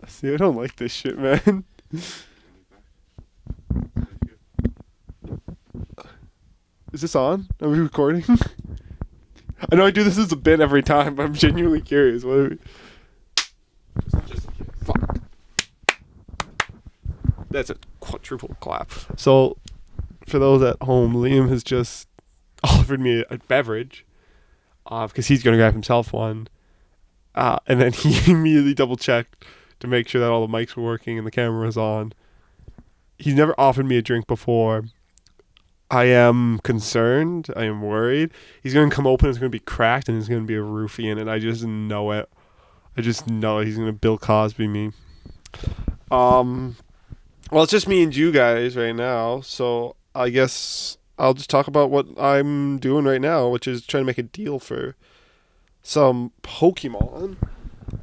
See, I don't like this shit, man. Is this on? Are we recording? I know I do this as a bit every time, but I'm genuinely curious. What are we... It's not just a kid. Fuck. That's a quadruple clap. So, for those at home, Liam has just offered me a beverage because he's going to grab himself one. And then he immediately double-checked to make sure that all the mics were working and the camera was on. He's never offered me a drink before. I am concerned. I am worried. He's going to come open, it's going to be cracked, and there's going to be a roofie in it. I just know it. I just know it. He's going to Bill Cosby me. Well, it's just me and you guys right now, so I guess I'll just talk about what I'm doing right now, which is trying to make a deal for some Pokemon.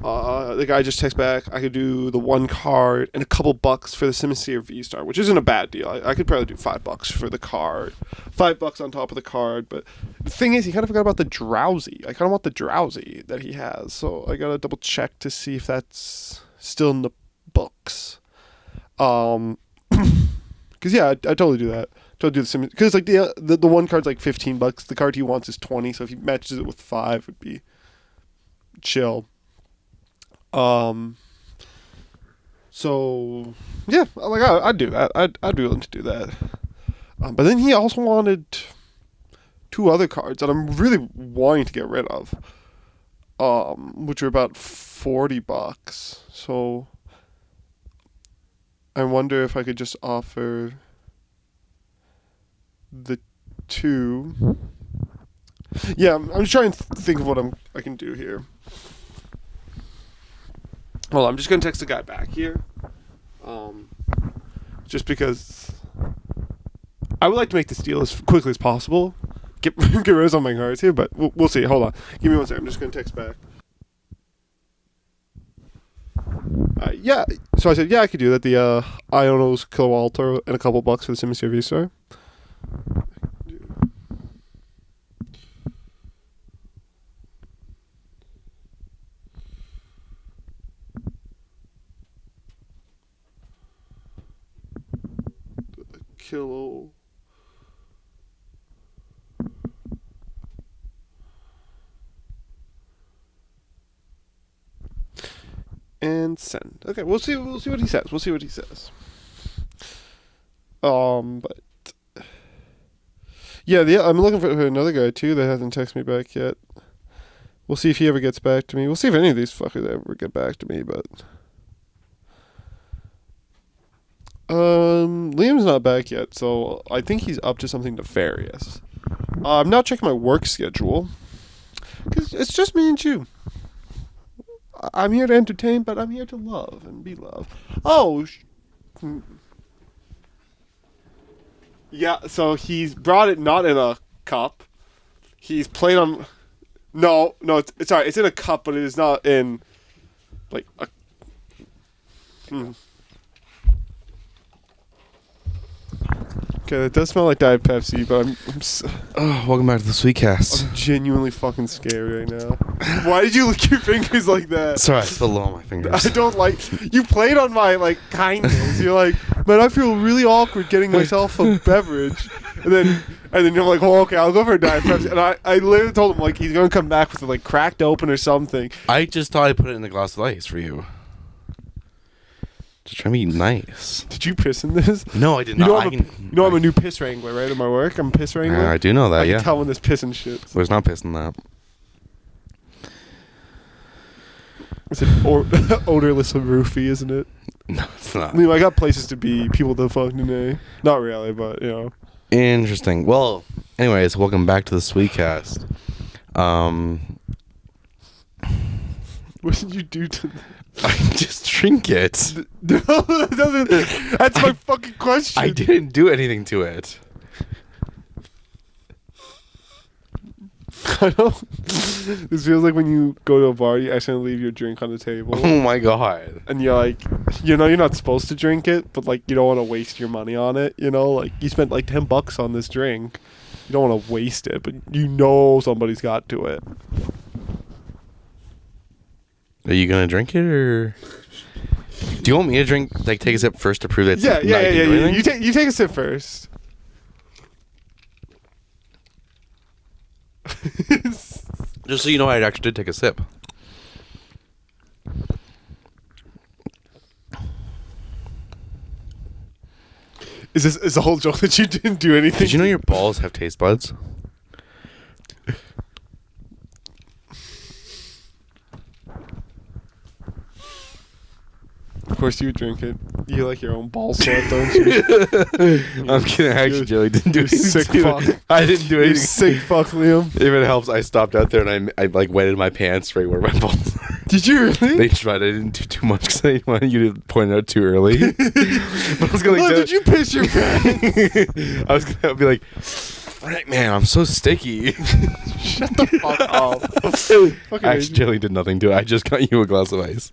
The guy just texted back, I could do the one card and a couple bucks for the Simisear V-Star, which isn't a bad deal. I could probably do $5 for the card. $5 on top of the card, but the thing is, he kind of forgot about the Drowsy. I kind of want the Drowsy that he has, so I gotta double check to see if that's still in the books. Because yeah, I totally do that. Totally do the Simisear, because like the one card's like $15. The card he wants is 20, so if he matches it with 5, it would be chill. So yeah, like I'd do that. I'd be willing to do that. But then he also wanted 2 other cards that I'm really wanting to get rid of. Which are about $40. So I wonder if I could just offer the 2. Yeah, I'm just trying to think of what I can do here. Well, I'm just going to text the guy back here. Just because I would like to make this deal as quickly as possible. Get rid of some of my cards here, but we'll see. Hold on. Give me one second. I'm just going to text back. Yeah. So I said, yeah, I could do that. The Iono's Kilowalter and a couple bucks for the Simisear V-Star. Kilo. And send. Okay, we'll see what he says. But yeah, I'm looking for another guy too that hasn't texted me back yet. We'll see if he ever gets back to me. We'll see if any of these fuckers ever get back to me, but Liam's not back yet, so I think he's up to something nefarious. I'm now checking my work schedule, because it's just me and you. I'm here to entertain, but I'm here to love and be loved. Yeah, so he's brought it not in a cup. He's played on... No, it's sorry, it's in a cup, but it is not in, like, a... Okay, it does smell like Diet Pepsi, but welcome back to the Sweetcast. I'm genuinely fucking scared right now. Why did you lick your fingers like that? Sorry, I spilled on my fingers. I don't like... You played on my, like, kindness. You're like, man, I feel really awkward getting myself a beverage. And then you're like, well, okay, I'll go for a Diet Pepsi. And I literally told him, like, he's going to come back with it, like, cracked open or something. I just thought I'd put it in the glass of ice for you. Just trying to be nice. Did you piss in this? No, I did not. You know I'm a new piss wrangler, right? In my work, I'm a piss wrangler. I do know that, I can tell when there's piss and shit. There's not piss in that. It's an odorless roofie, isn't it? No, it's not. I mean, I got places to be, people to fucking know. Not really, but, you know. Interesting. Well, anyways, welcome back to the Sweetcast. What did you do to... I just drink it. No, that doesn't... That's my fucking question. I didn't do anything to it. I don't... This feels like when you go to a bar, you accidentally leave your drink on the table. Oh my god. And you're like, you know you're not supposed to drink it, but like you don't want to waste your money on it, you know? Like you spent like $10 on this drink. You don't want to waste it, but you know somebody's got to it. Are you gonna drink it or? Do you want me to drink, like, take a sip first to prove that it's Yeah, not yeah, yeah, doing yeah. anything? You take a sip first. Just so you know, I actually did take a sip. Is the whole joke that you didn't do anything? Did you know your balls have taste buds? Of course you drink it. You like your own ball sweat, don't you? I'm kidding. I actually Joey didn't do you anything. sick to fuck. it. I didn't do You anything. sick fuck, Liam. If it helps, I stopped out there and I like wetted my pants right where my balls are. Did you really? They tried. I didn't do too much because I didn't want you to point it out too early. But I was gonna Oh, like, did you piss your pants? I was gonna be like, "Frick, man, I'm so sticky." Shut the fuck up. Fucking Actually, Jelly did nothing to it. I just got you a glass of ice.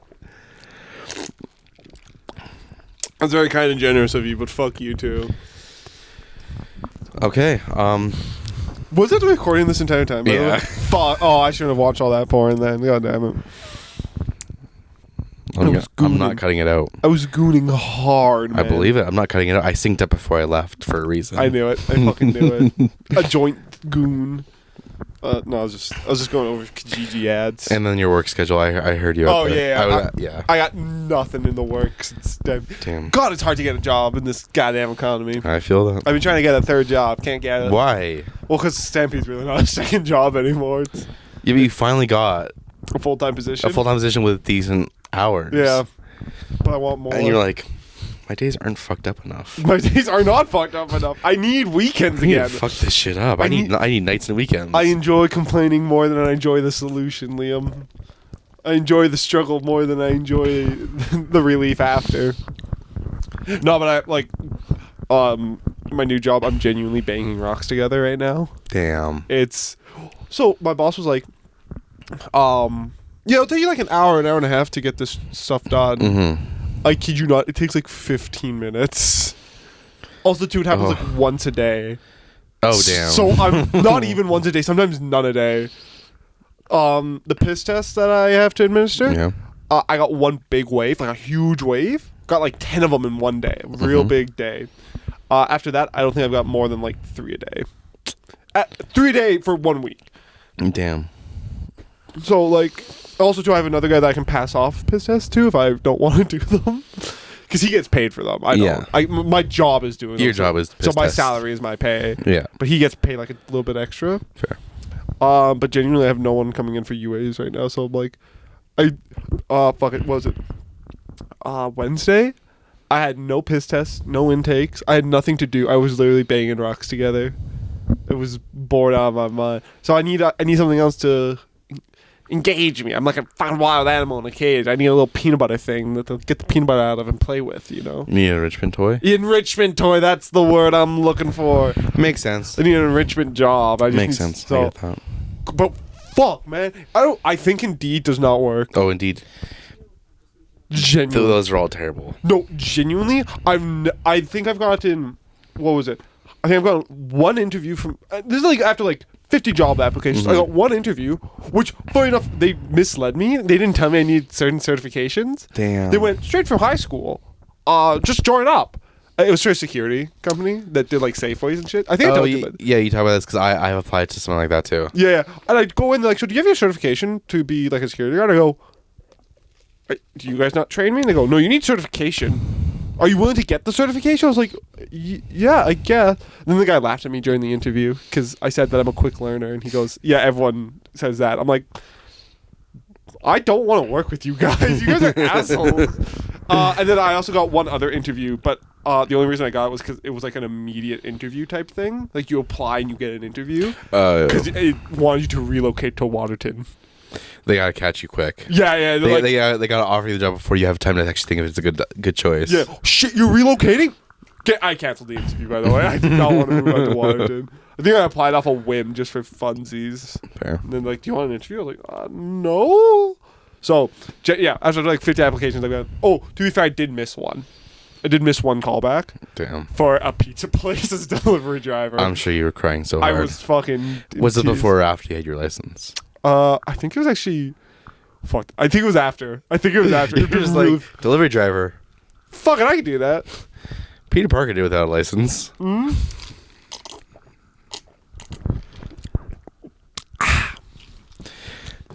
That's very kind and generous of you, but fuck you too. Okay. Was it recording this entire time? by the way? Yeah. Fuck. Oh, I shouldn't have watched all that porn then. God damn it. I'm was not gooning. cutting it out. I was gooning hard, man. I believe it. I'm not cutting it out. I synced up before I left for a reason. I knew it. I fucking knew it. A joint goon. No, I was just going over Kijiji ads. And then your work schedule. I heard you. Oh, out there. yeah, Yeah. I got nothing in the works. It's dead. Damn. God, it's hard to get a job in this goddamn economy. I feel that. I've been trying to get a third job. Can't get it. Why? Well, because Stampede's really not a second job anymore. It's Yeah, but you finally got a full-time position. a full-time position with decent hours. Yeah. But I want more. And you're like, my days aren't fucked up enough. My days are not fucked up enough. I need weekends I need again. to fuck this shit up. I need nights and weekends. I enjoy complaining more than I enjoy the solution, Liam. I enjoy the struggle more than I enjoy the relief after. No, but my new job, I'm genuinely banging rocks together right now. Damn. It's so my boss was like, yeah, it'll take you like an hour and a half to get this stuff done. Mm-hmm. I kid you not, it takes like 15 minutes. Also, dude, it happens like once a day. Oh, damn. So I'm not even once a day, sometimes none a day. The piss test that I have to administer, Yeah. I got one big wave, like a huge wave. Got like 10 of them in one day. A real big day. After that, I don't think I've got more than like 3 a day. 3 a day for 1 week. Damn. So, like, also, too, I have another guy that I can pass off piss tests to if I don't want to do them. Because he gets paid for them. I know. Yeah. My job is doing them. Your job is So piss my tests. salary is my pay. Yeah. But he gets paid like a little bit extra. Fair. But genuinely, I have no one coming in for UAs right now. So I'm like, fuck it. What was it? Wednesday? I had no piss tests, no intakes. I had nothing to do. I was literally banging rocks together. It was bored out of my mind. So I need something else to engage me. I'm like a fucking wild animal in a cage. I need a little peanut butter thing that to get the peanut butter out of and play with, you know? You need an enrichment toy? Enrichment toy, that's the word I'm looking for. Makes sense. I need an enrichment job. I just Makes need- sense. So, I get that. but fuck, man. I think Indeed does not work. Oh, indeed. Genuinely. Those are all terrible. No, genuinely, I think I've gotten, what was it? I think I've gotten one interview from, this is like after like 50 job applications. I got one interview, which, funny enough, they misled me. They didn't tell me I need certain certifications. Damn. They went straight from high school. Just join up. It was for a security company that did like Safeways and shit. I think I told you about yeah, you talk about this because I've applied to something like that too. Yeah, and I'd go in like, so do you have your certification to be like a security guard? I go, do you guys not train me? And they go, no, you need certification. Are you willing to get the certification? I was like, yeah, I guess. And then the guy laughed at me during the interview because I said that I'm a quick learner, and he goes, yeah, everyone says that. I'm like, I don't want to work with you guys. You guys are assholes. And then I also got one other interview, but the only reason I got it was because it was like an immediate interview type thing. Like you apply and you get an interview because it wanted you to relocate to Waterton. They gotta catch you quick. Yeah. They gotta offer you the job before you have time to actually think if it's a good choice. Yeah. Shit, you're relocating? I canceled the interview, by the way. I did not want to move out to Waterton. I think I applied off a whim just for funsies. Fair. And then, like, do you want an interview? I was like, no. So, yeah, after like 50 applications, I went, oh, to be fair, I did miss one. I did miss one callback Damn. for a pizza place as a delivery driver. I'm sure you were crying so hard. I was fucking... Was it teased. before or after you had your license? I think it was actually... Fuck. I think it was after. You're just like, delivery driver. Fuck it, I can do that. Peter Parker did without a license. Mm-hmm.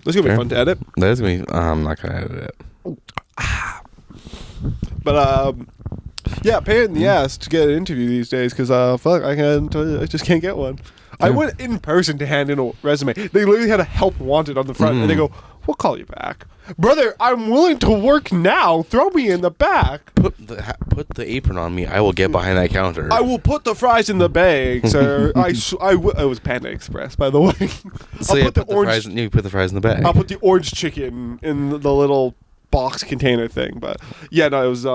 This is gonna be fun to edit. That is gonna be. I'm not gonna edit it. But yeah, pain in the ass to get an interview these days because fuck, I just can't get one. I went in person to hand in a resume. They literally had a help wanted on the front, and they go, "We'll call you back, brother. I'm willing to work now. Throw me in the back. Put the apron on me. I will get behind that counter. I will put the fries in the bag, sir. It was Panda Express, by the way. So you put the fries in the bag. I'll put the orange chicken in the little box container thing. But yeah, no, it was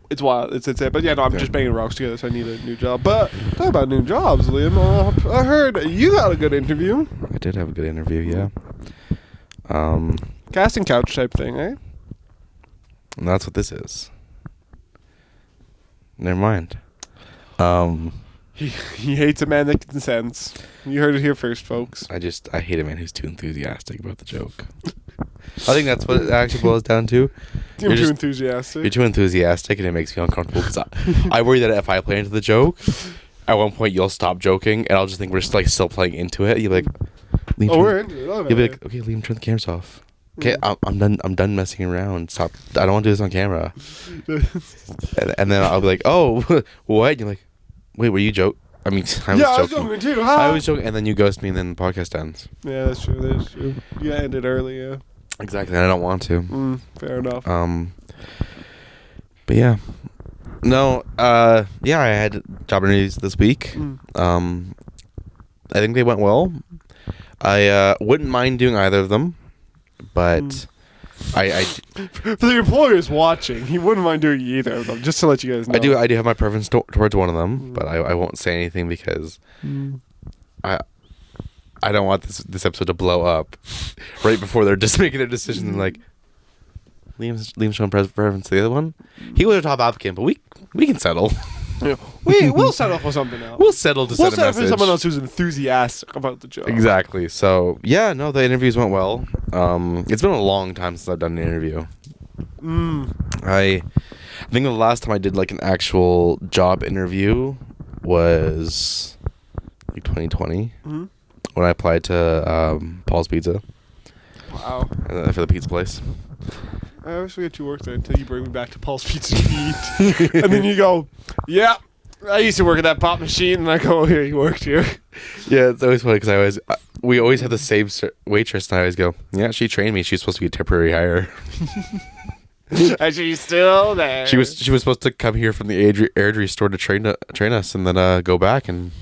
it's wild. It's it. But yeah, no, I'm just banging rocks together, so I need a new job. But talk about new jobs, Liam. I heard you got a good interview. I did have a good interview, yeah. Casting couch type thing, eh? And that's what this is. Never mind. He hates a man that consents. You heard it here first, folks. I hate a man who's too enthusiastic about the joke. I think that's what it actually boils down to. You're too enthusiastic. You're too enthusiastic, and it makes me uncomfortable because I worry that if I play into the joke, at one point you'll stop joking, and I'll just think we're just like still playing into it. You're like, we're into it. You'll be like, okay, Liam, turn the cameras off. Okay, I'm done. I'm done messing around. Stop. I don't want to do this on camera. and then I'll be like, oh, what? And you're like, wait, were you joking? I mean, I was joking too. I was joking, and then you ghost me, and then the podcast ends. Yeah, that's true. That's true. You ended early, yeah. Exactly, and I don't want to. Fair enough. But yeah, no. Yeah, I had job interviews this week. I think they went well. I wouldn't mind doing either of them, but I for the employers watching, he wouldn't mind doing either of them. Just to let you guys know, I do have my preference towards one of them, but I won't say anything because I don't want this episode to blow up right before they're just making their decision and like Liam's showing preference to the other one. He was a top applicant, but we can settle. Yeah. We'll settle for something else. We'll settle to send a message. For someone else who's enthusiastic about the job. Exactly. So yeah, no, the interviews went well. It's been a long time since I've done an interview. I think the last time I did like an actual job interview was like 2020 when I applied to Paul's Pizza. Wow. For the pizza place. I always forget you work there until you bring me back to Paul's Pizza to eat. And then you go, yeah, I used to work at that pop machine. And I go, oh, yeah, you worked here. Yeah, it's always funny because we always have the same waitress, and I always go, yeah, she trained me. She's supposed to be a temporary hire. And she's still there. She was supposed to come here from the Airdrie store to train us, and then go back, and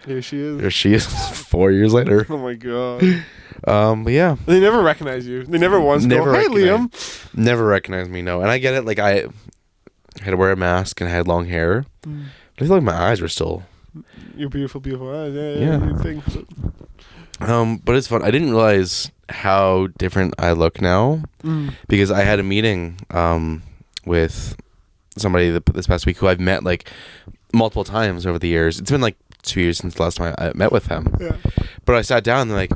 here she is. There she is 4 years later. Oh my god. But yeah. They never recognize you. They never once go, hey Liam. Never recognize me, no. And I get it, like I had to wear a mask and I had long hair. But I feel like my eyes were still... Your beautiful eyes. Yeah. You think. But it's fun. I didn't realize how different I look now because I had a meeting with somebody this past week who I've met like multiple times over the years. It's been like 2 years since the last time I met with him. Yeah. But I sat down and they're like,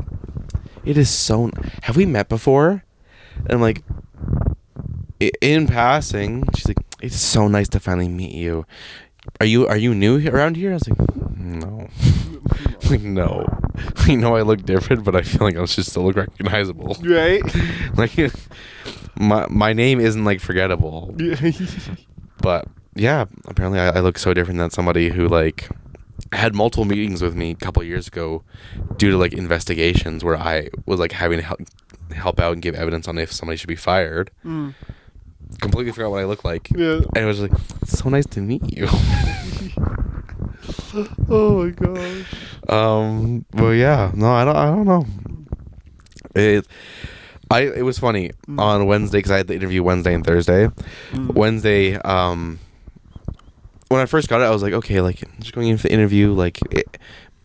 it is so... Have we met before? And I'm like, in passing, she's like, it's so nice to finally meet you. Are you new around here? I was like, no. Like, no. I know I look different, but I feel like I should still look recognizable. Right? Like, my name isn't like forgettable. But yeah, apparently I look so different than somebody who like had multiple meetings with me a couple of years ago due to like investigations where I was like having to help out and give evidence on if somebody should be fired. Completely forgot what I look like. Yeah. And it was like, it's so nice to meet you. Oh my gosh. Well, yeah. No, I don't know. It was funny on Wednesday because I had the interview Wednesday and Thursday. Wednesday, when I first got it, I was like, okay, like just going in for the interview, like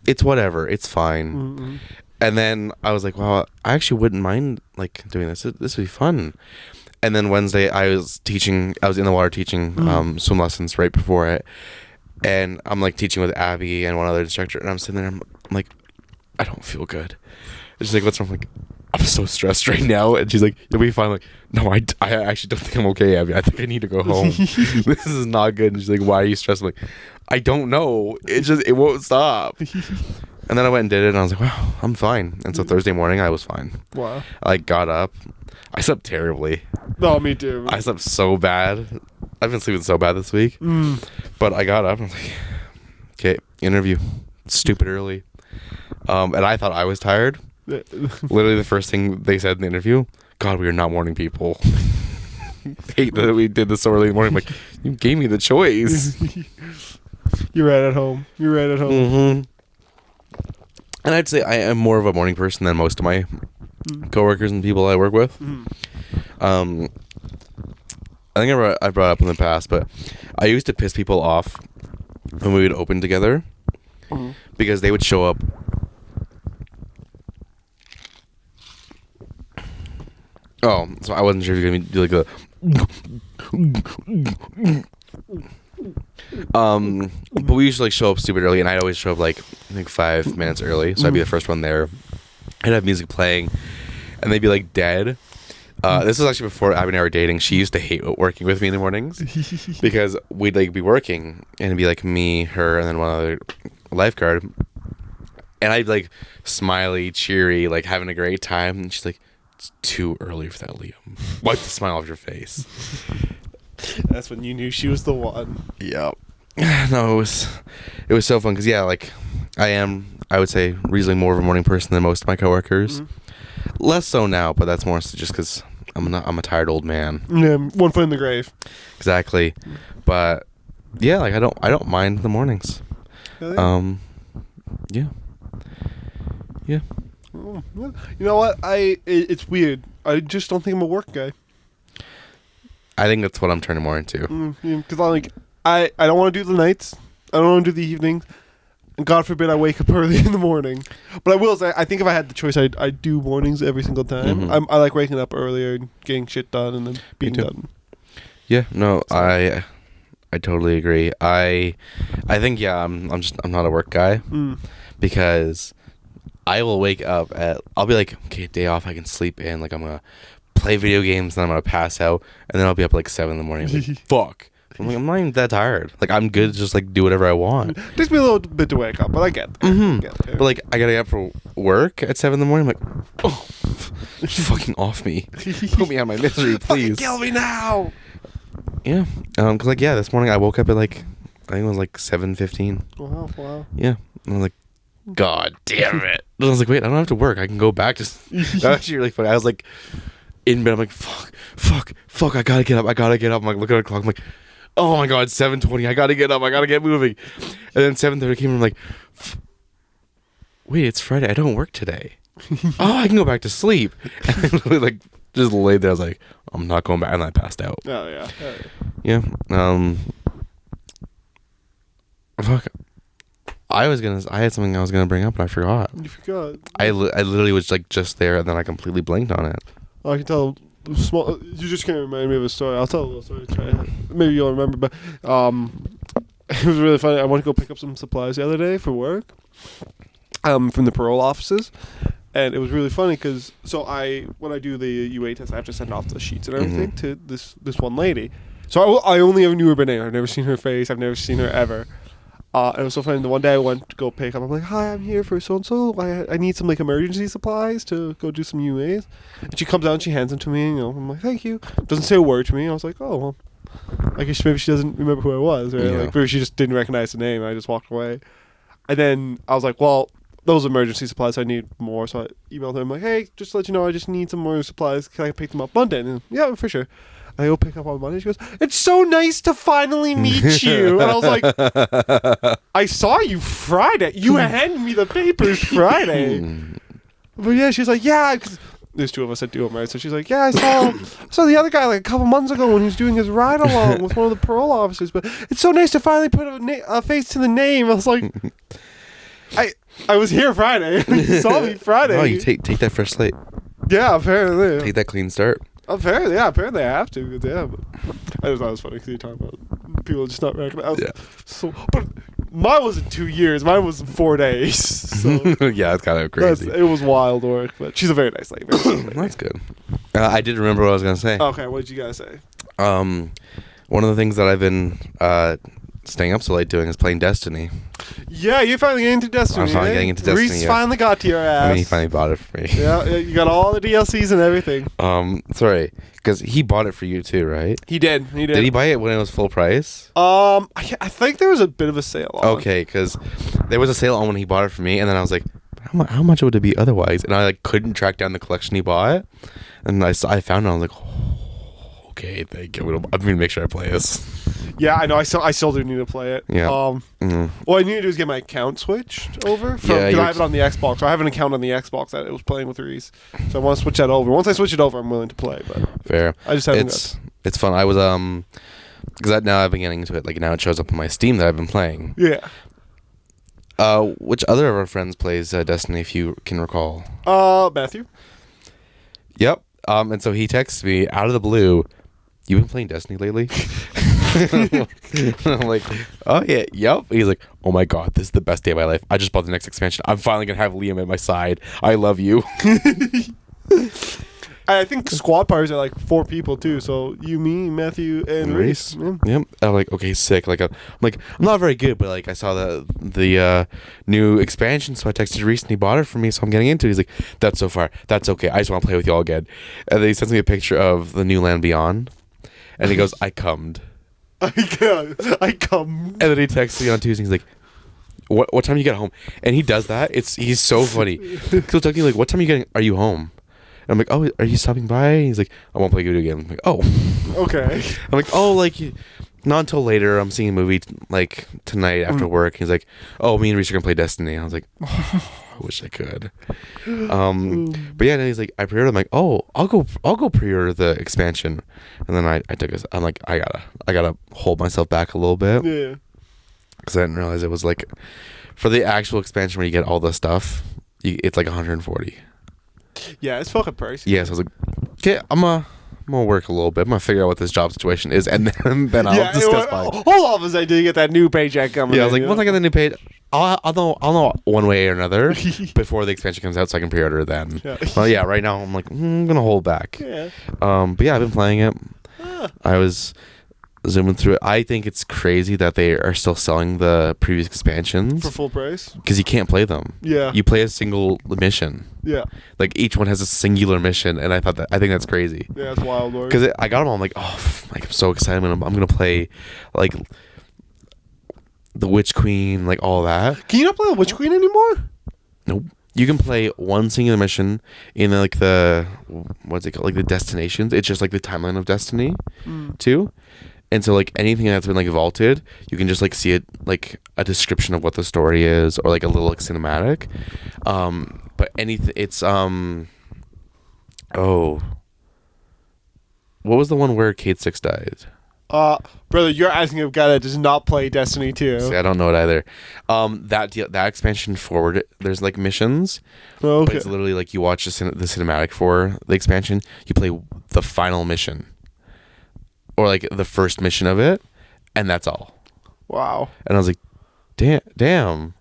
it's whatever, it's fine. And then I was like, wow, I actually wouldn't mind like doing this. This would be fun. And then Wednesday, I was in the water teaching swim lessons right before it, and I'm like teaching with Abby and one other instructor, and I'm sitting there, I'm like, I don't feel good. It's just like, what's wrong? I'm like, I'm so stressed right now. And she's like, you'll be fine. I'm like, no, I actually don't think I'm okay, Abby. I think I need to go home. This is not good. And she's like, why are you stressed? I'm like, I don't know. It won't stop. And then I went and did it, and I was like, wow, I'm fine. And so Thursday morning, I was fine. Wow. I got up. I slept terribly. No, me too. I slept so bad. I've been sleeping so bad this week. But I got up, and I was like, okay, interview. Stupid early. And I thought I was tired. Literally the first thing they said in the interview, God, we are not morning people. Hate that we did this so early in the morning. I'm like, you gave me the choice. You're right at home. Mm-hmm. And I'd say I am more of a morning person than most of my coworkers and people I work with. I think I brought up in the past, but I used to piss people off when we would open together because they would show up. Oh, so I wasn't sure if you're gonna do like a. But we usually like show up stupid early, and I'd always show up like I think 5 minutes early, so I'd be the first one there. I'd have music playing, and they'd be like dead. This was actually before Abby and I were dating. She used to hate working with me in the mornings because we'd like be working, and it'd be like me, her, and then one other lifeguard, and I'd like smiley, cheery, like having a great time, and she's like, "It's too early for that, Liam. Wipe the smile off your face." That's when you knew she was the one. Yep. No, it was so fun because like I would say reasonably more of a morning person than most of my coworkers. Less so now, but that's more just because I'm a tired old man. Yeah, one foot in the grave. Exactly. But yeah, like I don't mind the mornings. Really? Yeah. Yeah. Oh, yeah. You know what? It's weird. I just don't think I'm a work guy. I think that's what I'm turning more into. Because I don't want to do the nights. I don't want to do the evenings. And God forbid I wake up early in the morning. But I will say, I think if I had the choice, I'd do mornings every single time. I like waking up earlier and getting shit done and then being done. Yeah, no, so. I totally agree. I think I'm not a work guy because I will wake up I'll be like, okay, day off, I can sleep in, like I'm gonna play video games and I'm gonna pass out, and then I'll be up like 7 in the morning. Like, fuck. I'm like, I'm not even that tired. Like, I'm good to just like do whatever I want. It takes me a little bit to wake up, but I get it. But like, I gotta get up for work at 7 in the morning. I'm like, oh, fucking off me. Put me out of my misery, please. Fucking kill me now. Yeah. Cause like, this morning I woke up at like, I think it was like 7:15. Wow. Yeah. And I was like, God damn it. And I was like, wait, I don't have to work. I can go back to. That's actually really funny. I was like in bed. I'm like, fuck. I gotta get up. I'm like, looking at the clock. I'm like, oh my God, 7:20. I gotta get up. I gotta get moving. And then 7:30 came. I'm like, wait, it's Friday. I don't work today. Oh, I can go back to sleep. And I literally like just laid there. I was like, I'm not going back. And I passed out. Oh yeah. Yeah. Fuck. I had something I was gonna bring up and I forgot. You forgot. I literally was like just there and then I completely blanked on it. I can tell. You just can't remind me of a story. I'll tell a little story. Maybe you'll remember, but it was really funny. I went to go pick up some supplies the other day for work, from the parole offices, and it was really funny because when I do the UA test, I have to send off the sheets and everything to this one lady. So I only ever knew her by name. I've never seen her face. I've never seen her ever. It was so funny. The one day I went to go pick up, I'm like, hi, I'm here for so-and-so. I need some like emergency supplies to go do some UAs. And she comes out and she hands them to me. And, I'm like, thank you. Doesn't say a word to me. I was like, oh, well, I guess maybe she doesn't remember who I was. Right? Yeah. Like, maybe she just didn't recognize the name. And I just walked away. And then I was like, well, those emergency supplies, I need more. So I emailed her. I'm like, hey, just to let you know, I just need some more supplies. Can I pick them up Monday? And yeah, for sure. I go pick up on Monday. She goes, it's so nice to finally meet you. And I was like, I saw you Friday. You handed me the papers Friday. But yeah, she's like, yeah, because there's 2 of us that do them, right? So she's like, yeah, I saw the other guy like a couple months ago when he was doing his ride along with one of the parole officers. But it's so nice to finally put a face to the name. I was like, I was here Friday. You saw me Friday. Oh, you take that fresh slate. Yeah, apparently. Take that clean start. Apparently I have to. Yeah, but I just thought it was funny because you're talking about people just not recognizing. Yeah. So, but Mine wasn't 2 years. Mine was 4 days. So Yeah, it's kind of crazy. it was wild work, but she's a very nice lady. Very sweet lady. That's good. I did remember what I was gonna say. Okay, what did you guys say? One of the things that I've been staying up so late doing is playing Destiny. Yeah, you're finally getting into Destiny. I'm finally getting into Destiny. Reese finally got to your ass. I mean, he finally bought it for me. Yeah, you got all the DLCs and everything. Sorry, because he bought it for you too, right? He did. Did he buy it when it was full price? I think there was a bit of a sale on. Okay, because there was a sale on when he bought it for me, and then I was like, how much would it be otherwise? And I like couldn't track down the collection he bought, and I found it. I was like, oh, okay, thank you. I'm gonna make sure I play this. Yeah, I know. I still do need to play it. Yeah. What I need to do is get my account switched over. Because I have it on the Xbox. So I have an account on the Xbox that it was playing with Reese. So I want to switch that over. Once I switch it over, I'm willing to play. But fair. I just haven't. It's fun. I was because now I've been getting into it. Like now it shows up on my Steam that I've been playing. Yeah. Which other of our friends plays Destiny, if you can recall? Matthew. Yep. And so he texts me out of the blue. You've been playing Destiny lately? I'm like, oh yeah, yep. He's like, oh my god, this is the best day of my life. I just bought the next expansion. I'm finally gonna have Liam at my side. I love you. I think squad parties are like 4 people too. So you, me, Matthew, and Reese. Yeah. Yep. I'm like, okay, sick. Like, I'm not very good, but like I saw the new expansion, so I texted Reese and he bought it for me, so I'm getting into it. He's like, that's so far. That's okay. I just want to play with y'all again. And then he sends me a picture of the new Land Beyond, and he goes, I cummed. I come. And then he texts me on Tuesday. He's like, "What time you get home?" And he does that. He's so funny. He'll talk to me like, "What time are you home?" And I'm like, "Oh, are you stopping by?" And he's like, "I won't play video game." I'm like, "Oh, okay." I'm like, "Oh, like not until later. I'm seeing a movie like tonight after work." He's like, "Oh, me and Reese are gonna play Destiny." I was like, I wish I could. But yeah, then he's like, I pre-ordered. I'm like, oh, I'll go pre-order the expansion. And then I took it. I'm like, I gotta hold myself back a little bit. Yeah. Because I didn't realize it was like, for the actual expansion where you get all the stuff, it's like 140. Yeah, it's fucking pricey. Yeah, so I was like, okay, I'm gonna work a little bit. I'm gonna figure out what this job situation is, and then I'll discuss buying. Hold off a second till you get that new paycheck coming. Yeah, I was like, once I get the new pay, I'll know one way or another before the expansion comes out, so I can pre-order it then. Yeah. Well, yeah, right now I'm like, I'm gonna hold back. Yeah. But yeah, I've been playing it. I was zooming through it. I think it's crazy that they are still selling the previous expansions for full price because you can't play them. Yeah. You play a single mission. Yeah. Like each one has a singular mission, and I think that's crazy. Yeah, it's wild. Because I got them all. I'm like, I'm so excited. I'm gonna play like the Witch Queen, like all that. Can you not play the Witch Queen anymore? Nope. You can play one singular mission in like the what's it called, like the destinations. It's just like the timeline of Destiny, too. And so like anything that's been like vaulted, you can just like see it like a description of what the story is, or like a little like cinematic. But anything, it's what was the one where Kate 6 died? Brother, you're asking a guy that does not play Destiny 2. See, I don't know it either. That expansion forward, there's like missions. Oh, okay. But it's literally like you watch the cinematic for the expansion. You play the final mission, or like the first mission of it, and that's all. Wow. And I was like, damn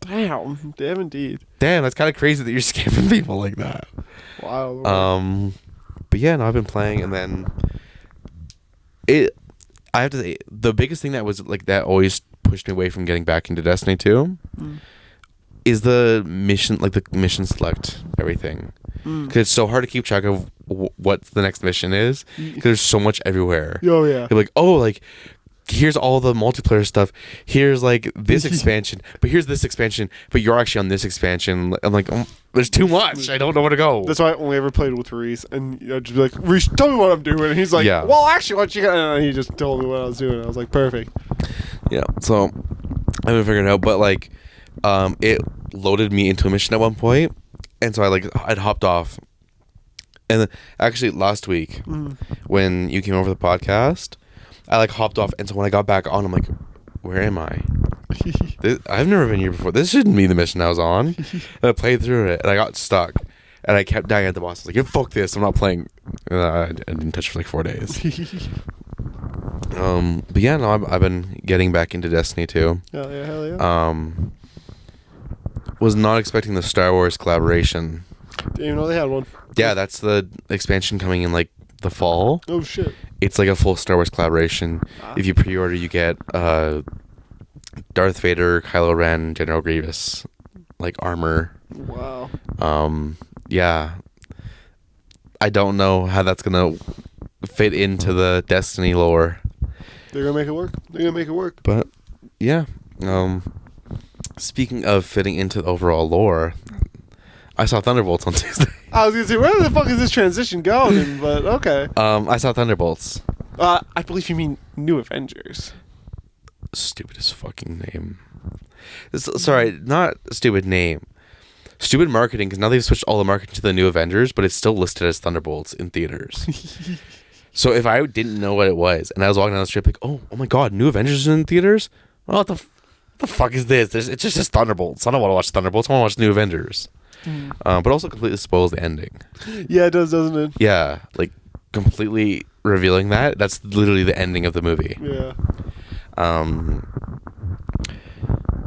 indeed. Damn, that's kind of crazy that you're scamming people like that. Wow. But yeah, no, I've been playing, and then I have to say, the biggest thing that was like that always pushed me away from getting back into Destiny 2 is the mission, like the mission select everything. Because it's so hard to keep track of what the next mission is, because there's so much everywhere. Oh yeah. You're like, like here's all the multiplayer stuff. Here's like this expansion, but here's this expansion, but you're actually on this expansion. I'm like, there's too much. I don't know where to go. That's why I only ever played with Reese, and I'd just be like, Reese, tell me what I'm doing. And he's like, well, actually, what you got? And he just told me what I was doing. I was like, perfect. Yeah. So I haven't figured it out, but like, it loaded me into a mission at one point, and so I'd hopped off, and then, actually last week when you came over the podcast, I like hopped off, and so when I got back on, I'm like, where am I? I've never been here before. This shouldn't be the mission I was on. And I played through it, and I got stuck, and I kept dying at the boss. I was like, fuck this, I'm not playing. And I didn't touch it for like 4 days. But yeah, no, I've been getting back into Destiny too. Hell yeah. Was not expecting the Star Wars collaboration. Didn't even know they had one. Yeah, that's the expansion coming in like the fall. Oh shit. It's like a full Star Wars collaboration. If you pre-order, you get Darth Vader, Kylo Ren, General Grievous, like armor. Wow. Yeah. I don't know how that's gonna fit into the Destiny lore. They're gonna make it work. But yeah. Speaking of fitting into the overall lore, I saw Thunderbolts on Tuesday. I was gonna say, where the fuck is this transition going? But okay. I saw Thunderbolts. I believe you mean New Avengers. Stupidest fucking name. Sorry, not stupid name. Stupid marketing, because now they've switched all the marketing to the New Avengers, but it's still listed as Thunderbolts in theaters. So if I didn't know what it was, and I was walking down the street like, oh my god, New Avengers is in theaters? Well, what the fuck is this? It's just Thunderbolts. I don't want to watch Thunderbolts. I want to watch New Avengers. But also completely spoils the ending. Yeah, it does, doesn't it? Yeah, like completely revealing that. That's literally the ending of the movie. Yeah. But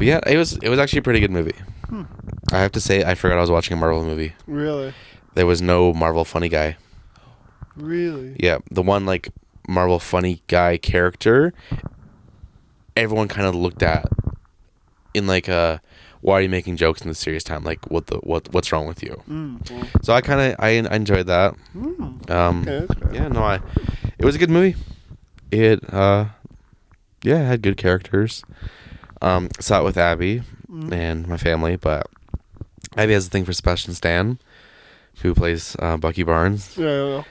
yeah, it was actually a pretty good movie. I have to say, I forgot I was watching a Marvel movie. Really? There was no Marvel funny guy. Really? Yeah, the one like Marvel funny guy character, everyone kind of looked at in like why are you making jokes in this serious time? Like what's wrong with you? Well. So I enjoyed that. Okay, that's fair. Yeah, no, it was a good movie. It it had good characters. Saw it with Abby and my family, but Abby has a thing for Sebastian Stan, who plays Bucky Barnes. Yeah.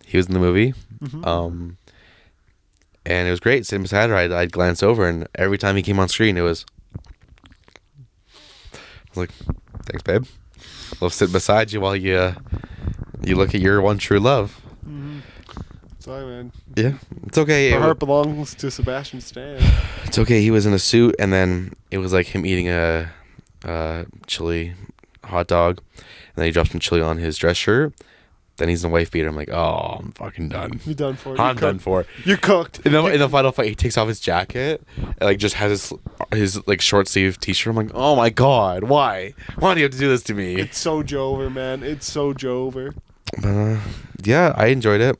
He was in the movie. And it was great. Sitting beside her, I'd glance over, and every time he came on screen, it was... I was like, thanks, babe. I'll sit beside you while you look at your one true love. Sorry, man. Yeah, it's okay. Her heart belongs to Sebastian Stan. It's okay. He was in a suit, and then it was like him eating a chili hot dog, and then he dropped some chili on his dress shirt. Then he's in a wife beater. I'm like, oh, I'm fucking done. You're done for. I'm done for. You're cooked. In the final fight, he takes off his jacket and like just has his like short sleeve t-shirt. I'm like, oh my god, why? Why do you have to do this to me? It's so Jover, man. It's so Jover. Yeah, I enjoyed it.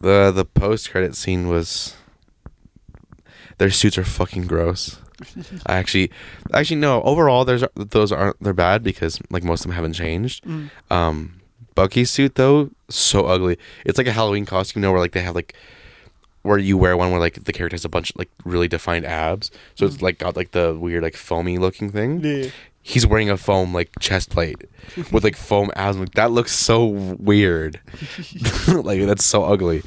The post credit scene was. Their suits are fucking gross. Actually no. Overall, they're bad because like most of them haven't changed. Bucky's suit though, so ugly. It's like a Halloween costume, where like they have like where you wear one where like the character has a bunch of like really defined abs, so it's like got like the weird like foamy looking thing. Yeah. He's wearing a foam like chest plate with like foam abs. Like, that looks so weird. Like that's so ugly.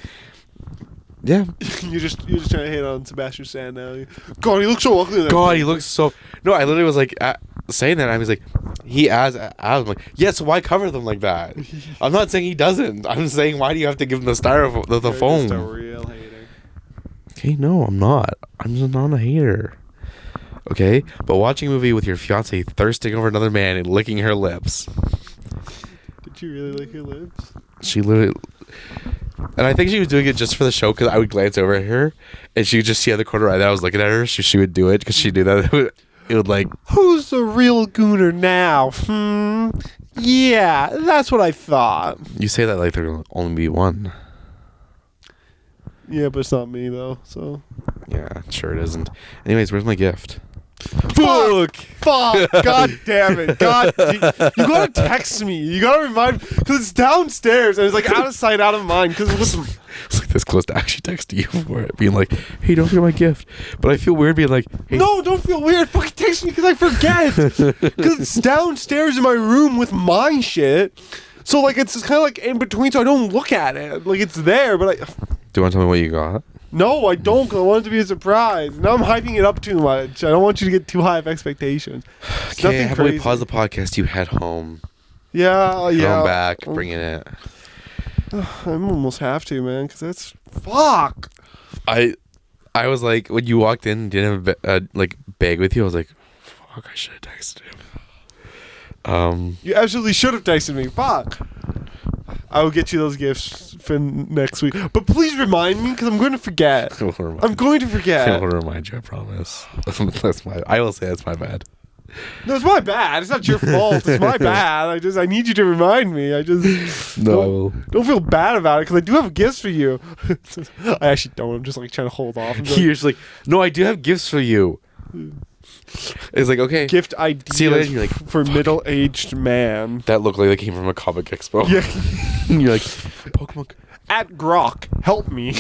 Yeah. You're just trying to hate on Sebastian Stan now. God, he looks so ugly. God, he looks so. No, I literally was like saying that. I was like, he has abs. I'm like, yes. Why cover them like that? I'm not saying he doesn't. I'm saying why do you have to give him the styrofoam, the foam? Just a real hater. Okay, no, I'm not. I'm just not a hater. Okay, but watching a movie with your fiance thirsting over another man and licking her lips. Did you really lick your lips? She literally. And I think she was doing it just for the show because I would glance over at her and she would just see out the corner eye that I was looking at her. So she would do it because she knew that it would like. Who's the real gooner now? Yeah, that's what I thought. You say that like there will only be one. Yeah, but it's not me though. So. Yeah, sure it isn't. Anyways, where's my gift? Fuck! God damn it! God, you gotta text me. You gotta remind me because it's downstairs and it's like out of sight, out of mind. Because it's like this close to actually texting you for it, being like, "Hey, don't forget my gift." But I feel weird being like, "Hey, no, don't feel weird. Fucking text me because I forget. Because it's downstairs in my room with my shit. So like it's kind of like in between, so I don't look at it. Like it's there, but I. Do you want to tell me what you got? No, I don't. Cause I want it to be a surprise. Now I'm hyping it up too much. I don't want you to get too high of expectations. Okay, how about we pause the podcast? You head home. Yeah. Come back, bringing it. I almost have to, man, because that's fuck. I was like, when you walked in, and didn't have a like bag with you. I was like, fuck, I should have texted him. You absolutely should have texted me. Fuck. I will get you those gifts for next week. But please remind me, because I'm going to forget. I'm going to forget. I will remind you, I promise. I will say that's my bad. No, it's my bad. It's not your fault. It's my bad. I need you to remind me. I will. Don't feel bad about it, because I do have gifts for you. I actually don't. I'm just like trying to hold off. You're just like, no, I do have gifts for you. It's like, okay. Gift ideas. See you later. You're like, for middle-aged man. That looked like they came from a comic expo. Yeah. You're like, Pokemon. At Grok, help me.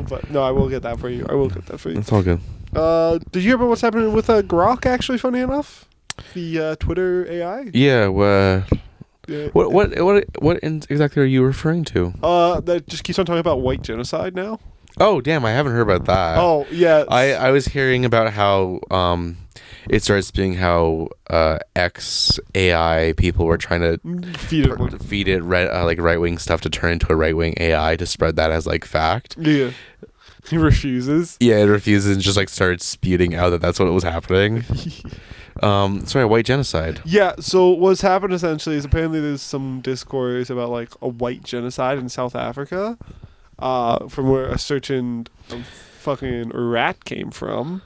But no, I will get that for you. That's all good. Did you hear about what's happening with Grok? Actually, funny enough, the Twitter AI. Yeah. What exactly are you referring to? That just keeps on talking about white genocide now. Oh damn! I haven't heard about that. Oh yeah. I was hearing about how it started spewing how AI people were trying to feed it right wing stuff to turn into a right wing AI to spread that as like fact. Yeah. He refuses. Yeah, it refuses and just like started spewing out that that's what was happening. Sorry, white genocide. Yeah, so what's happened essentially is apparently there's some discourse about like a white genocide in South Africa, from where a certain fucking rat came from.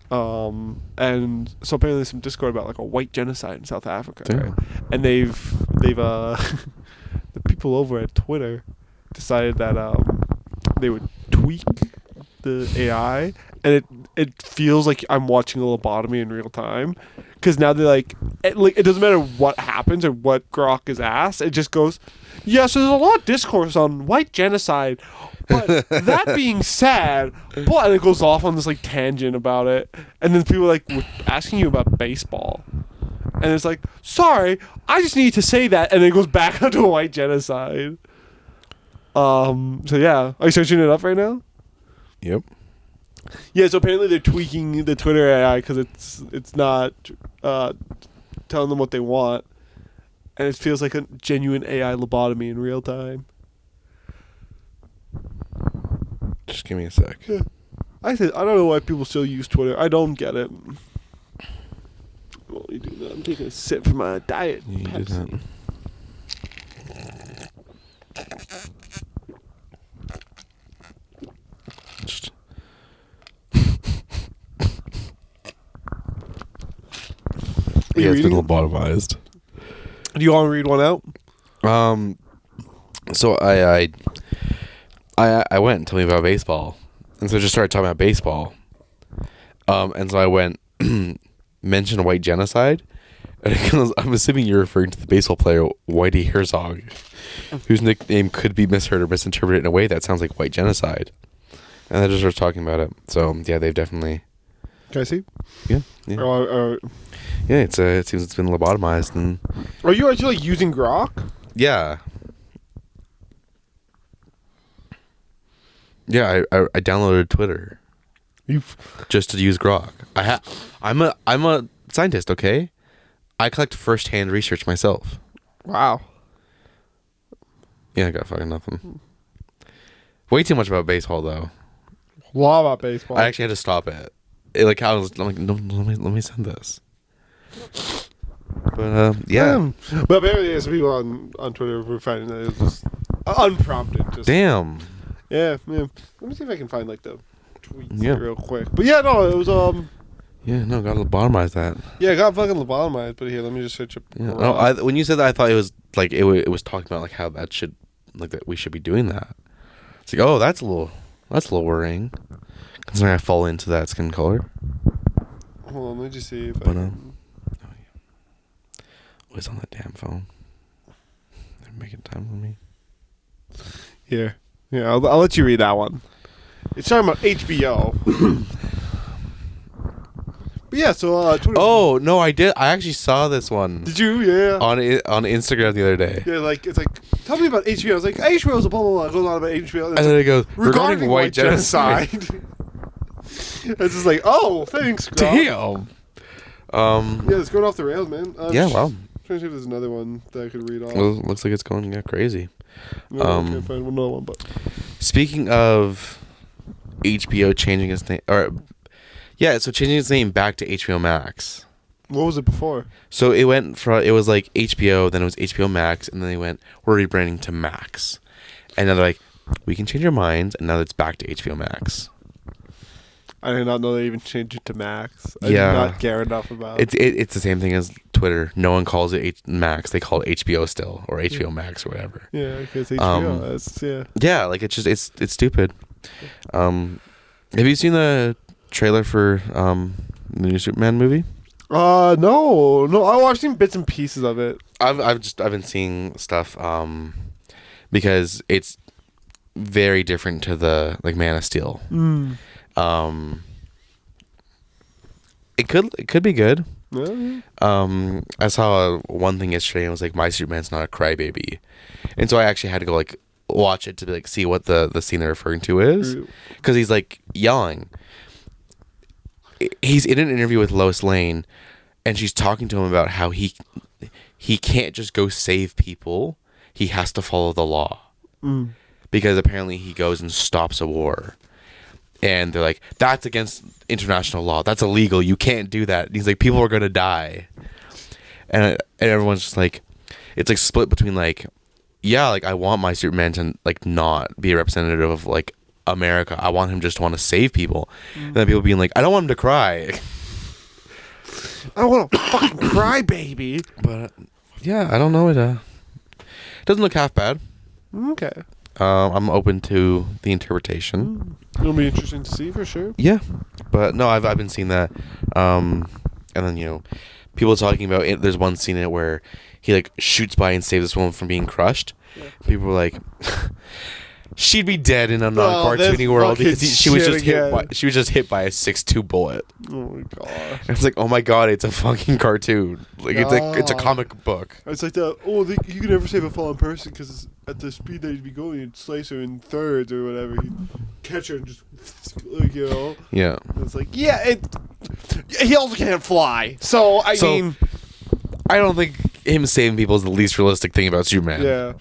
And so apparently there's some discord about like a white genocide in South Africa. Right? And they've the people over at Twitter decided that they would tweak the AI, and it feels like I'm watching a lobotomy in real time, because now they're like it doesn't matter what happens or what Grok is asked, it just goes, yeah, so there's a lot of discourse on white genocide, but that being said, and it goes off on this like tangent about it, and then people are like asking you about baseball, and it's like, sorry, I just need to say that, and then it goes back onto a white genocide. So yeah, are you searching it up right now? Yep. Yeah, so apparently they're tweaking the Twitter AI because it's not telling them what they want, and it feels like a genuine AI lobotomy in real time. Just give me a sec. Yeah. I don't know why people still use Twitter. I don't get it. Well, you do that. I'm taking a sip from my diet. You do that. Yeah, it's been lobotomized. Do you want to read one out? So I went and told me about baseball, and so I just started talking about baseball. And so I went mentioned white genocide, and it goes, I'm assuming you're referring to the baseball player Whitey Herzog, whose nickname could be misheard or misinterpreted in a way that sounds like white genocide. And I just started talking about it. So yeah, they've definitely. Can I see? Yeah. Yeah, it seems it's been lobotomized. And are you actually like using Grok? Yeah. Yeah, I downloaded Twitter. Just to use Grok. I'm a scientist, okay? I collect first-hand research myself. Wow. Yeah, I got fucking nothing. Way too much about baseball though. A lot about baseball. I actually had to stop it. I'm like, no, let me send this. But yeah. But apparently there's people on Twitter who are finding that it's just unprompted. Just damn. Yeah. Let me see if I can find like the tweets real quick. But yeah, no, it was yeah, no, gotta lobotomize that. Yeah, I got fucking lobotomized. But here, let me just search up. Yeah. No, when you said that, I thought it was like it was talking about like how that should like that we should be doing that. It's like, oh, that's a little worrying, considering I fall into that skin color. Hold on, let me just see if I can. Always on that damn phone. They're making time for me. Here. Yeah, I'll let you read that one. It's talking about HBO. But yeah, so Twitter. Oh no, I did. I actually saw this one. Did you? Yeah. On Instagram the other day. Yeah, like it's like, tell me about HBO. I was like, HBO is a blah blah blah. It goes on about HBO, and then it goes regarding white genocide. It's just like, oh, thanks, Grok. Damn. Yeah, it's going off the rails, man. Yeah, wow. I'm trying to see if there's another one that I could read off. Well, looks like it's going crazy. No, I can't find another one. But speaking of HBO changing its name, so changing its name back to HBO Max. What was it before? So it was like HBO, then it was HBO Max, and then they went, we're rebranding to Max. And then they're like, we can change our minds, and now it's back to HBO Max. I did not know they even changed it to Max. I did Yeah. not care enough about it. It's the same thing as Twitter. No one calls it Max. They call it HBO still, or HBO Max or whatever. Yeah, because HBO. Yeah. Yeah, like it's stupid. Have you seen the trailer for the new Superman movie? No. I've seen bits and pieces of it. I've been seeing stuff because it's very different to the like Man of Steel. It could be good. I saw one thing yesterday and it was like, my Superman's not a crybaby, and so I actually had to go like watch it to like see what the scene they're referring to is, because he's like yelling. He's in an interview with Lois Lane, and she's talking to him about how he can't just go save people. He has to follow the law, because apparently he goes and stops a war. And they're like, that's against international law. That's illegal. You can't do that. And he's like, people are going to die. And everyone's just like, it's like split between like, yeah, like I want my Superman to like not be a representative of like America. I want him just to want to save people. And then people being like, I don't want him to cry. I don't want to fucking cry, baby. But yeah, I don't know. It doesn't look half bad. Okay. I'm open to the interpretation. It'll be interesting to see for sure. Yeah, but no, I've been seeing that, and then people talking about it. There's one scene in it where he like shoots by and saves this woman from being crushed. Yeah. People were like, she'd be dead in a non-cartoony world because she was just hit by a 6.2 bullet. Oh my god! And it's like, oh my god, it's a fucking cartoon. Like it's a comic book. It's like that. Oh, you can never save a fallen person because at the speed that he'd be going, you'd slice her in thirds or whatever. He'd catch her and just like, Yeah. And it's like, yeah, he also can't fly. So I mean, I don't think him saving people is the least realistic thing about Superman. Yeah.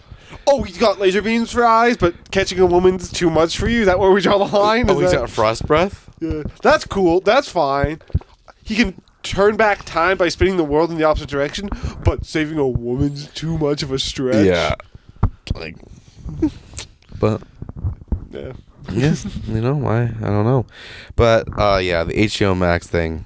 Oh, he's got laser beams for eyes, but catching a woman's too much for you? Is that where we draw the line? He's got frost breath? Yeah. That's cool. That's fine. He can turn back time by spinning the world in the opposite direction, but saving a woman's too much of a stretch. Yeah. Like, but... Yeah. Yeah. Why? I don't know. But, yeah, the HBO Max thing...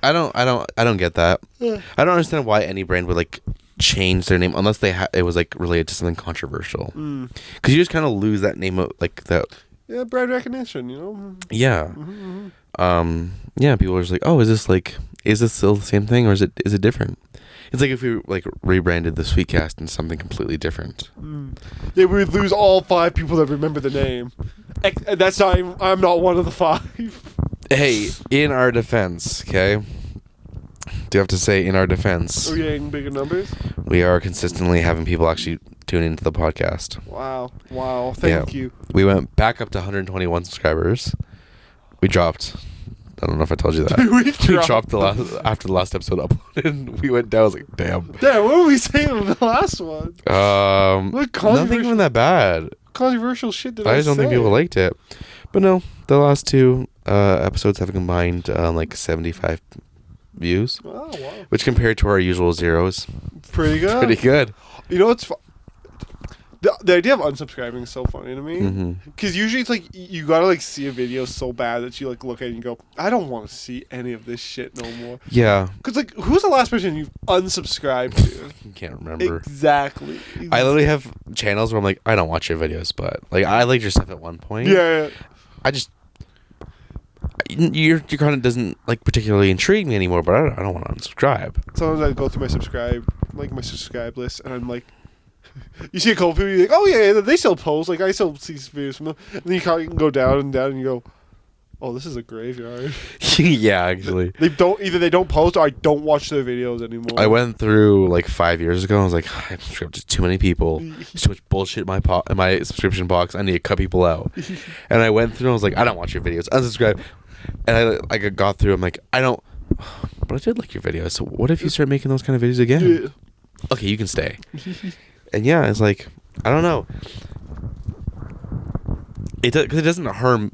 I don't get that. Yeah. I don't understand why any brand would, like... change their name unless it was like related to something controversial, because you just kind of lose that name of like that. Yeah, brand recognition, Yeah. Yeah, people are just like, oh, is this still the same thing, or is it different? It's like if we like rebranded the Sweetcast into something completely different. Yeah, we would lose all 5 people that remember the name. That's not even, I'm not one of the 5. Hey, in our defense, okay. Do you have to say in our defense? Are we getting bigger numbers? We are consistently having people actually tune into the podcast. Wow. Thank you. We went back up to 121 subscribers. We dropped. I don't know if I told you that. We dropped after the last episode uploaded. We went down. I was like, damn. Damn, what were we saying on the last one? Nothing even that bad. Controversial shit did I say? I just don't think people liked it. But no, the last 2 episodes have combined like 75 views. Oh, wow. Which compared to our usual zeros, pretty good. Pretty good. You know what's the idea of unsubscribing is so funny to me, because usually it's like you gotta like see a video so bad that you like look at it and you go, I don't want to see any of this shit no more. Yeah. Because like, who's the last person you've unsubscribed to? I can't remember. Exactly. I literally have channels where I'm like, I don't watch your videos, but like I liked your stuff at one point. Yeah. I just your content doesn't like particularly intrigue me anymore, but I don't want to unsubscribe. Sometimes I go through my subscribe list, and I'm like, you see a couple people, you're like, oh yeah, they still post, like I still see videos from them, and then you can go down and down, and you go, oh, this is a graveyard. Yeah, actually, they don't post, or I don't watch their videos anymore. I went through like 5 years ago. I was like, I've subscribed to too many people. There's too much bullshit in my subscription box. I need to cut people out. And I went through. And I was like, I don't watch your videos. Unsubscribe. And I got through. I'm like, I don't. But I did like your videos. So what if you start making those kind of videos again? Yeah. Okay, you can stay. And yeah, it's like, I don't know. Because it doesn't harm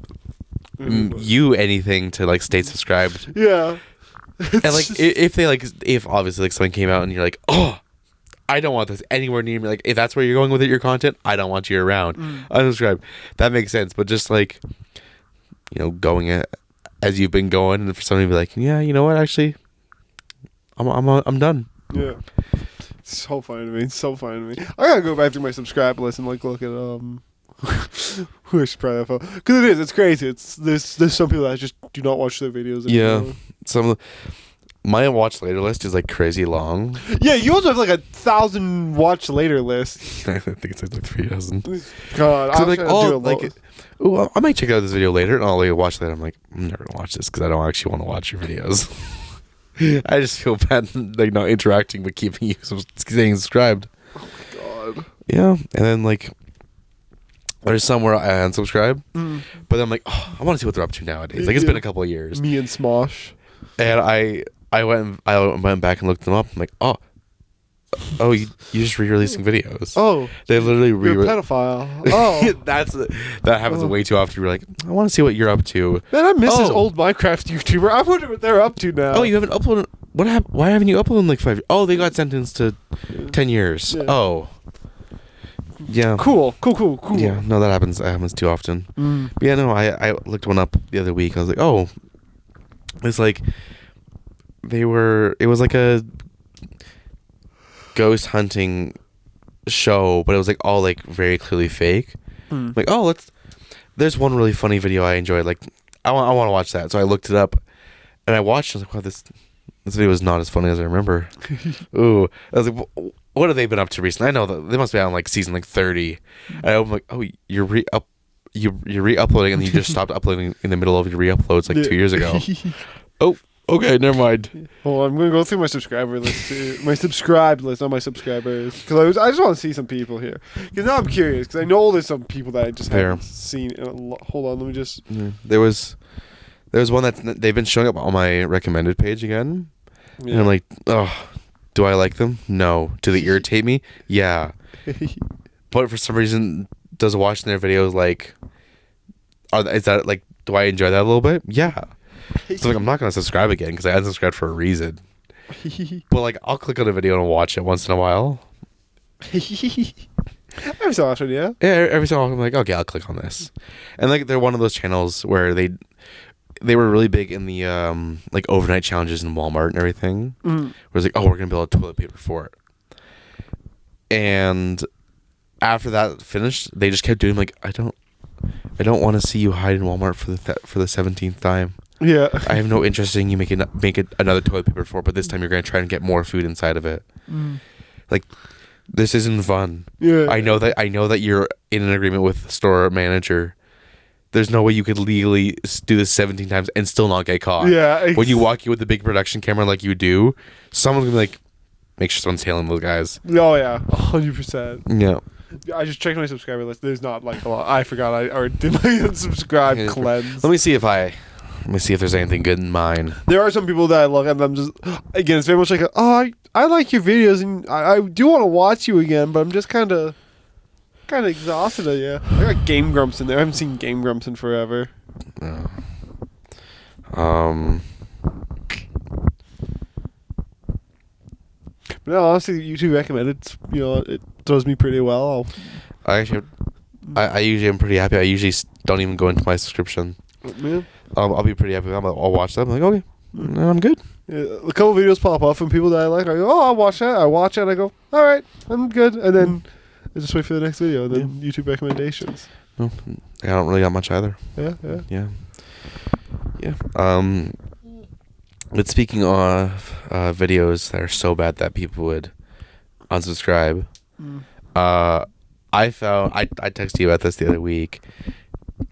you anything to like stay subscribed. Yeah. And like if obviously like something came out and you're like, oh, I don't want this anywhere near me. Like if that's where you're going with your content, I don't want you around. Unsubscribe. That makes sense. But just like, going as you've been going, and for somebody to be like, yeah, you know what, actually, I'm done. Yeah. It's so funny to me. I gotta go back through my subscribe list and like look at who I should probably follow, because it's crazy. There's some people that just do not watch their videos anymore. Yeah, my watch later list is like crazy long. Yeah, you also have like 1,000 watch later list. I think it's like 3,000. God, I'm like, I might check out this video later, and I'll like, watch that. I'm like, I'm never gonna watch this because I don't actually want to watch your videos. I just feel bad like not interacting but keeping you staying subscribed. Oh my god. Yeah, and then like there's somewhere I unsubscribe, but I'm like, oh, I want to see what they're up to nowadays. Like it's been a couple of years. Me and Smosh. And I went back and looked them up. I'm like, oh, you just re-releasing videos. Oh, they literally you're a pedophile. Oh, that happens way too often. You're like, I want to see what you're up to. Man, I miss this old Minecraft YouTuber. I wonder what they're up to now. Oh, you haven't uploaded. What happened? Why haven't you uploaded in like 5 years? Oh, they got sentenced to 10 years. Yeah. Oh, yeah. Cool. Yeah, no, that happens. That happens too often. But yeah, no, I looked one up the other week. I was like, oh, it's like it was like a ghost hunting show, but it was like all like very clearly fake. Like, oh, there's one really funny video I enjoyed. Like, I want to watch that. So I looked it up, and I watched. I was like, wow, this video is not as funny as I remember. Ooh, I was like, what have they been up to recently? I know that they must be on like season like 30. And I'm like, oh, you're re-uploading, and you just stopped uploading in the middle of your re-uploads like 2 years ago. Oh, okay, never mind. Well, I'm gonna go through my subscriber list too. My subscribed list, not my subscribers, because I just want to see some people here. Because now I'm curious, because I know there's some people that I just haven't seen. Hold on, let me just. There was one that they've been showing up on my recommended page again, and I'm like, oh, do I like them? No. Do they irritate me? Yeah. But for some reason, does watching their videos like, is that like, do I enjoy that a little bit? Yeah. So like, I'm not gonna subscribe again because I unsubscribed for a reason. But like, I'll click on a video and watch it once in a while. Every so often, yeah. Yeah, every so often I'm like, okay, I'll click on this. And like, they're one of those channels where they were really big in the like overnight challenges in Walmart and everything. Where it's like, oh, we're gonna build toilet paper for it. And after that finished, they just kept doing like, I don't want to see you hide in Walmart for the 17th time. Yeah. I have no interest in you make it another toilet paper for, but this time you're gonna try and get more food inside of it. Like, this isn't fun. Yeah. I know that you're in an agreement with the store manager. There's no way you could legally do this 17 times and still not get caught. Yeah. When you walk in with the big production camera like you do, someone's gonna be like, make sure someone's tailing those guys. Oh yeah, 100%. Yeah. I just checked my subscriber list. There's not like a lot. I forgot I already did my unsubscribe cleanse. Let me see if there's anything good in mine. There are some people that I look at them just, again, it's very much like, I like your videos and I do want to watch you again, but I'm just kind of exhausted of you. I got Game Grumps in there. I haven't seen Game Grumps in forever. No. But no, honestly, YouTube recommended. It does me pretty well. I usually am pretty happy. I usually don't even go into my subscription. Yeah. I'll be pretty happy. I'll watch them. I'm like, okay, I'm good. Yeah, a couple videos pop up from people that I like. I go, oh, I'll watch that. I watch it. And I go, all right, I'm good. And then I just wait for the next video. And then YouTube recommendations. No, I don't really got much either. Yeah. But speaking of videos that are so bad that people would unsubscribe, I texted you about this the other week.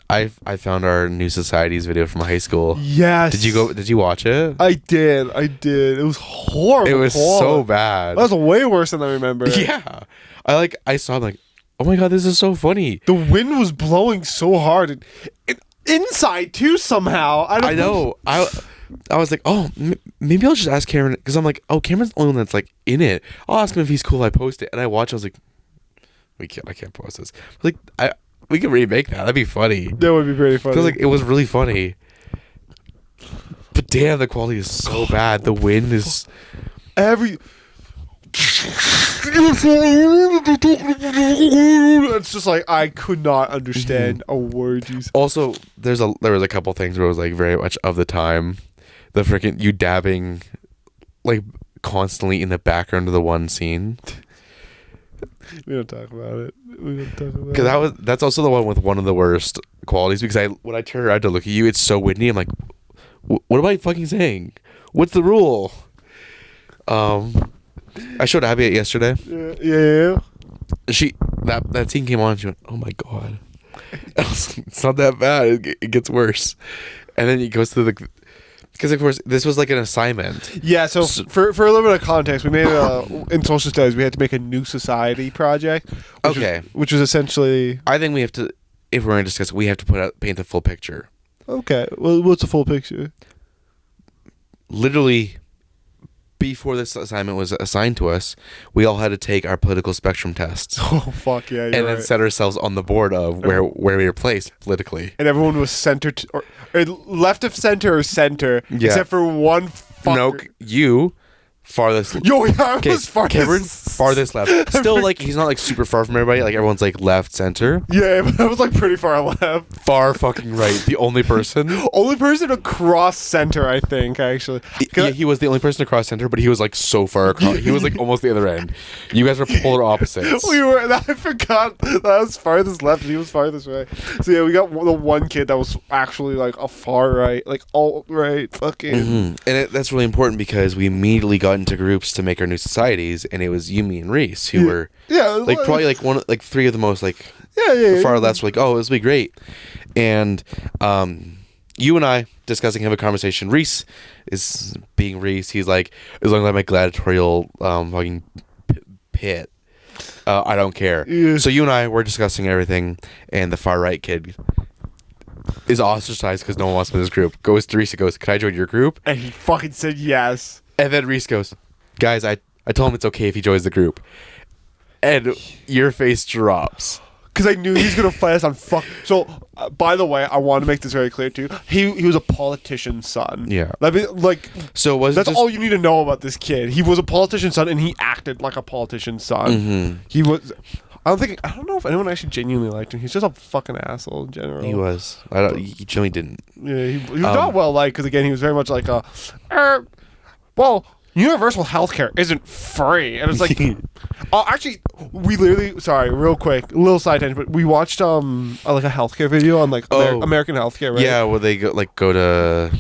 I found our New Societies video from high school. Yes. Did you watch it? I did. It was horrible. It was so bad. That was way worse than I remember. Yeah. I saw it like, oh my god, this is so funny. The wind was blowing so hard. And inside too somehow. I know. I was like, oh, maybe I'll just ask Cameron, because I'm like, oh, Cameron's the only one that's like in it. I'll ask him if he's cool if I post it. And I watched. I was like, I can't post this. Like, we can remake that. That'd be funny. That would be pretty funny. Because like, it was really funny. But damn, the quality is so bad. The wind is every. It's just like I could not understand a word you said. Also, there was a couple things where it was like very much of the time. The freaking you dabbing like constantly in the background of the one scene. We don't talk about it. Because that's also the one with one of the worst qualities. Because when I turn around to look at you, it's so windy. I'm like, what am I fucking saying? What's the rule? I showed Abby it yesterday. Yeah. That scene came on. And she went, "Oh my god!" I was like, it's not that bad. It gets worse. And then he goes to because of course this was like an assignment. Yeah. So for a little bit of context, we made in social studies we had to make a new society project. Which was essentially. I think we have to, if we're going to discuss, we have to paint the full picture. Okay. Well, what's the full picture? Literally, before this assignment was assigned to us, we all had to take our political spectrum tests. Oh fuck yeah! And then set ourselves on the board of where we were placed politically. And everyone was centered or left of center or center, except for one fucker. No, you farthest. Yo, yeah, I was farthest. Cameron, farthest left. Still, like he's not like super far from everybody. Like everyone's like left, center. Yeah, but I was like pretty far left. Far fucking right. The only person. Only person across center, I think. Actually, yeah, he was the only person across center, but he was like so far across. He was like almost the other end. You guys were polar opposites. We were. I forgot that I was farthest left and he was farthest right. So yeah, we got the one kid that was actually like a far right, like alt right, fucking. Mm-hmm. And that's really important because we immediately got into groups to make our new societies, and it was Yumi and Reese who were like probably like three of the most like far left. Were like, oh, this will be great. And you and I discussing, have a conversation. Reese is being Reese. He's like, as long as I make gladiatorial fucking pit, I don't care. Yeah. So you and I were discussing everything, and the far right kid is ostracized because no one wants him in this group. Goes to Reese and goes, "Can I join your group?" And he fucking said yes. And then Reese goes, "Guys, I told him it's okay if he joins the group." And your face drops. Because I knew he's going to fight us on fuck. So, by the way, I want to make this very clear too. He was a politician's son. Yeah. So that's all you need to know about this kid. He was a politician's son and he acted like a politician's son. Mm-hmm. He was. I don't know if anyone actually genuinely liked him. He's just a fucking asshole in general. He was. He generally didn't. Yeah, he was not well liked because again he was very much like well, universal healthcare isn't free, and it's like, actually, we literally, sorry, real quick, little side tangent, but we watched like a healthcare video on like American healthcare, right? Yeah, where they go to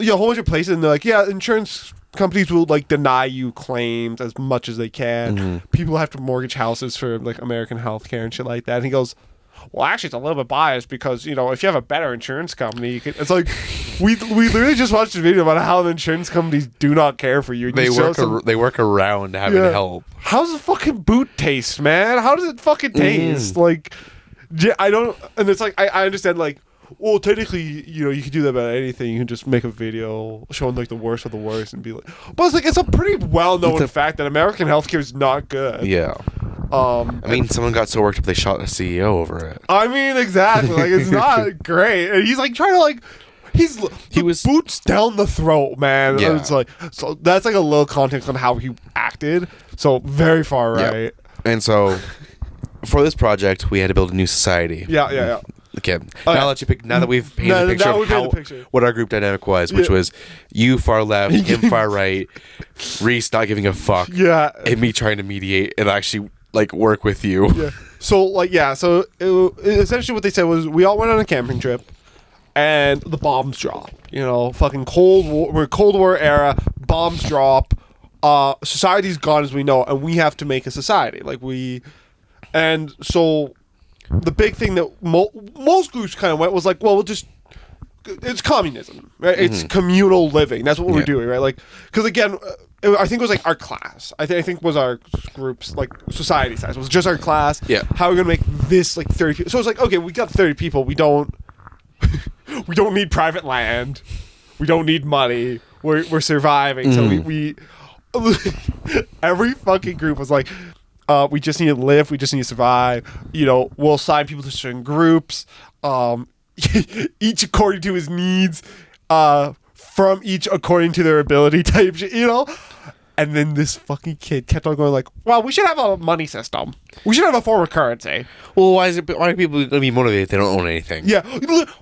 a whole bunch of places, and they're like, yeah, insurance companies will like deny you claims as much as they can. Mm-hmm. People have to mortgage houses for like American healthcare and shit like that. And he goes, well, actually, it's a little bit biased because, you know, if you have a better insurance company, it's like, we literally just watched a video about how the insurance companies do not care for you. They work around having help. How does the fucking boot taste, man? How does it fucking taste? Like, I don't, and it's like, I understand, like, well, technically, you know, you can do that about anything. You can just make a video showing like the worst of the worst and be like, but it's like, it's a pretty well-known fact that American healthcare is not good. Yeah. I mean, someone got so worked up they shot a CEO over it. I mean, exactly. Like, it's not great. And he's like trying to like, he was boots down the throat, man. Yeah. It's like, so that's like a little context on how he acted. So very far right. Yep. And so for this project, we had to build a new society. Yeah. Okay. Now I'll let you pick. Now that we've painted the picture of what our group dynamic was, which was you far left, him far right, Reese not giving a fuck, and me trying to mediate and actually like work with you. Yeah. So essentially what they said was we all went on a camping trip, and the bombs drop. You know, fucking Cold War era, bombs drop. Society's gone as we know, and we have to make a society. And so. The big thing that most groups kind of went was like, well, it's communism, right? Mm-hmm. It's communal living. That's what we're doing, right? Like, because again, I think it was like our class. I think was our group's like society size. It was just our class. Yeah. How are we gonna make this like 30 people? So it's like, okay, we got 30 people. We don't need private land. We don't need money. We're surviving. Mm-hmm. So we every fucking group was like. We just need to live. We just need to survive. You know, we'll assign people to certain groups, each according to his needs. For from each according to their ability type shit, you know? And then this fucking kid kept on going like, well, we should have a money system. We should have a form of currency. Well, why are people going to be motivated if they don't own anything? Yeah.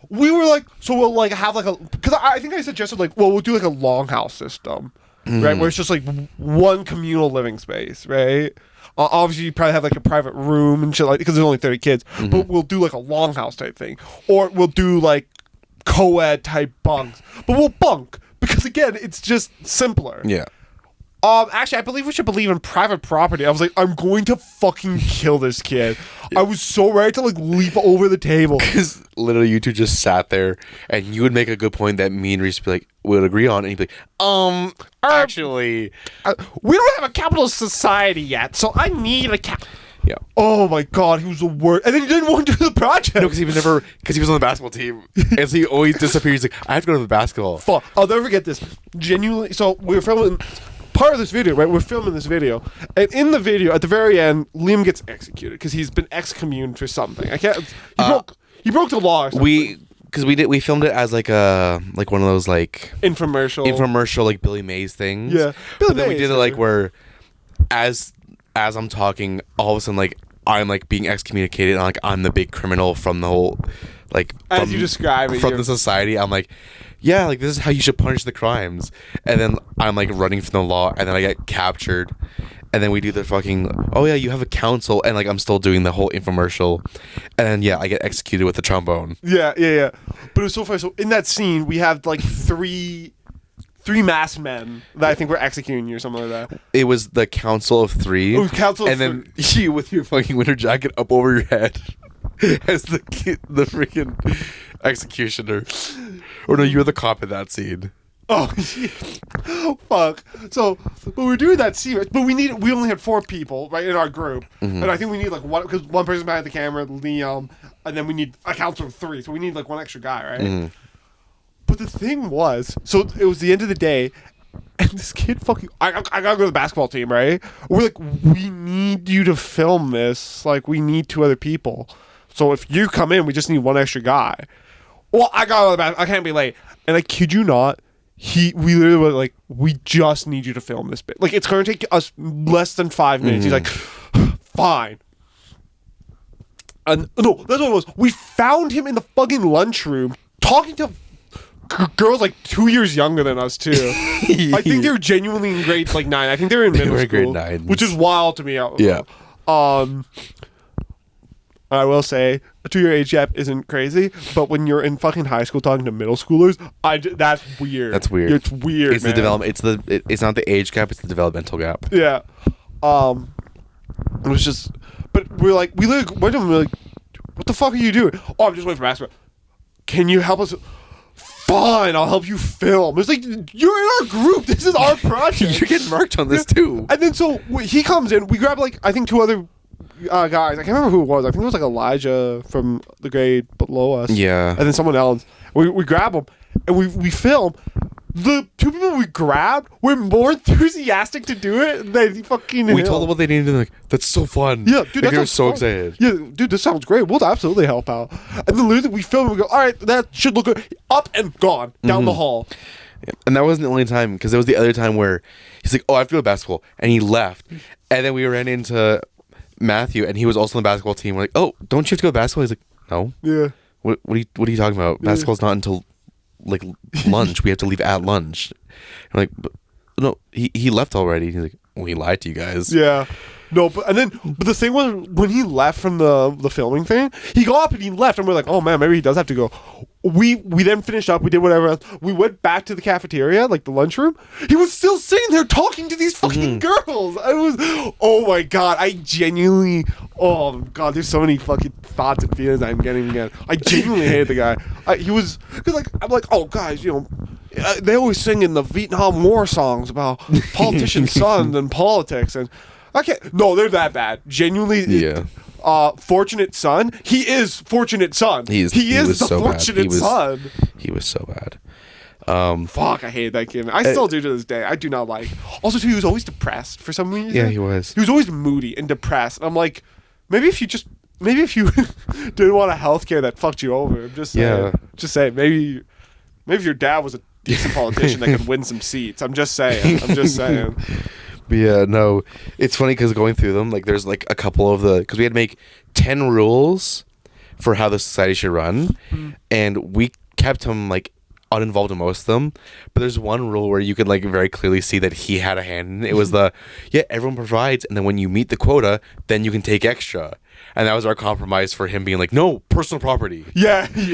We were like, so we'll like have like a, because I think I suggested like, well, we'll do like a longhouse system, right? Where it's just like one communal living space, right? Obviously, you probably have like a private room and shit like, because there's only 30 kids, but we'll do like a longhouse type thing. Or we'll do like co-ed type bunks. But we'll bunk because again, it's just simpler. Yeah. Actually, I believe we should believe in private property. I was like, I'm going to fucking kill this kid. Yeah. I was so ready to like leap over the table. Because literally you two just sat there and you would make a good point that me and Reese would be like, would agree on. And you'd be like, actually. We don't have a capitalist society yet, so I need a Yeah. Oh my god, he was the worst. And then he didn't want to do the project. No, because he was on the basketball team. And so he always disappears. He's like, I have to go to the basketball. Fuck. I'll never forget this. Genuinely, so we were filming part of this video, right? We're filming this video, and in the video, at the very end, Liam gets executed because he's been excommuned for something. I can't. He broke the law. Or something. We filmed it as like one of those like infomercial like Billy Mays things. Yeah, but then we did it like where as I'm talking, all of a sudden like I'm like being excommunicated, and like I'm the big criminal from the whole like as you describe it from the society. I'm like, yeah, like this is how you should punish the crimes. And then I'm like running from the law, and then I get captured, and then we do the fucking, oh yeah, you have a council, and like I'm still doing the whole infomercial, and then yeah, I get executed with the trombone. Yeah. But it was so funny. So in that scene, we have like three masked men that I think were executing you or something like that. It was the council of three. It was council of three. And then you with your fucking winter jacket up over your head as the freaking executioner. Or no, you were the cop in that scene. Oh, yeah. Fuck. So, but we're doing that scene, right? But we only had 4 people, right, in our group. And I think we need like one, because one person behind the camera, Liam, and then we need a council of 3. So we need like one extra guy, right? But the thing was, so it was the end of the day, and this kid fucking, I gotta go to the basketball team, right? We're like, we need you to film this. Like, we need 2 other people. So if you come in, we just need one extra guy. Well, I gotta go to the basketball. I can't be late. And I kid you not, we literally were like, we just need you to film this bit. Like, it's gonna take us less than 5 minutes. He's like, fine. And no, that's what it was. We found him in the fucking lunchroom talking to girls like 2 years younger than us too. I think they were genuinely in grade like 9. I think they were in middle school, grade 9, which is wild to me. Yeah. I will say a 2-year age gap isn't crazy, but when you're in fucking high school talking to middle schoolers, that's weird. That's weird. It's weird. It's man. The development. It's not the age gap. It's the developmental gap. Yeah. It was just, but we literally went to him. We're like, what the fuck are you doing? Oh, I'm just waiting for basketball. Can you help us? Fine, I'll help you film. It's like, you're in our group. This is our project. You're getting marked on this too. And then so he comes in. We grab like I think 2 other guys. I can't remember who it was. I think it was like Elijah from the grade below us. Yeah. And then someone else. We grab them and we film. The 2 people we grabbed were more enthusiastic to do it than fucking We told them what they needed and like, that's so fun. Yeah, dude, like, they were so excited. Yeah, dude, this sounds great. We'll absolutely help out. And then literally we film and we go, all right, that should look good. Up and gone down the hall. Yeah. And that wasn't the only time, because there was the other time where he's like, oh, I have to go to basketball. And he left. And then we ran into Matthew and he was also on the basketball team. We're like, oh, don't you have to go to basketball? He's like, no. Yeah. What are you talking about? Basketball's not until like lunch. We have to leave at lunch. I'm like, but, no, he left already. He's like, well, he lied to you guys. Yeah. No, but the thing was, when he left from the filming thing, he got up and he left, and we're like, oh man, maybe he does have to go. We then finished up, we did whatever else. We went back to the cafeteria, like the lunchroom. He was still sitting there talking to these fucking girls. Oh my god, I genuinely, oh god, there's so many fucking thoughts and feelings I'm getting again. I genuinely hated the guy. He was, cause like, I'm like, oh guys, you know, they always sing in the Vietnam War songs about politicians' sons and politics, and I can't. No, they're that bad. Genuinely. Yeah. Fortunate Son. He is Fortunate Son. He is the so Fortunate Son. He was so bad. Fuck, I hated that kid. I still do to this day. I do not like. Also, too, he was always depressed for some reason. Yeah, he was. He was always moody and depressed. And I'm like, maybe if you didn't want a healthcare that fucked you over. I'm just saying. Yeah. Just saying. Maybe if your dad was a decent politician that could win some seats. I'm just saying. But yeah, no, it's funny because going through them, like there's like a couple of because we had to make 10 rules for how the society should run, and we kept him like uninvolved in most of them. But there's one rule where you could like very clearly see that he had a hand in it. It was everyone provides, and then when you meet the quota, then you can take extra. And that was our compromise for him being like, no, personal property. Yeah. They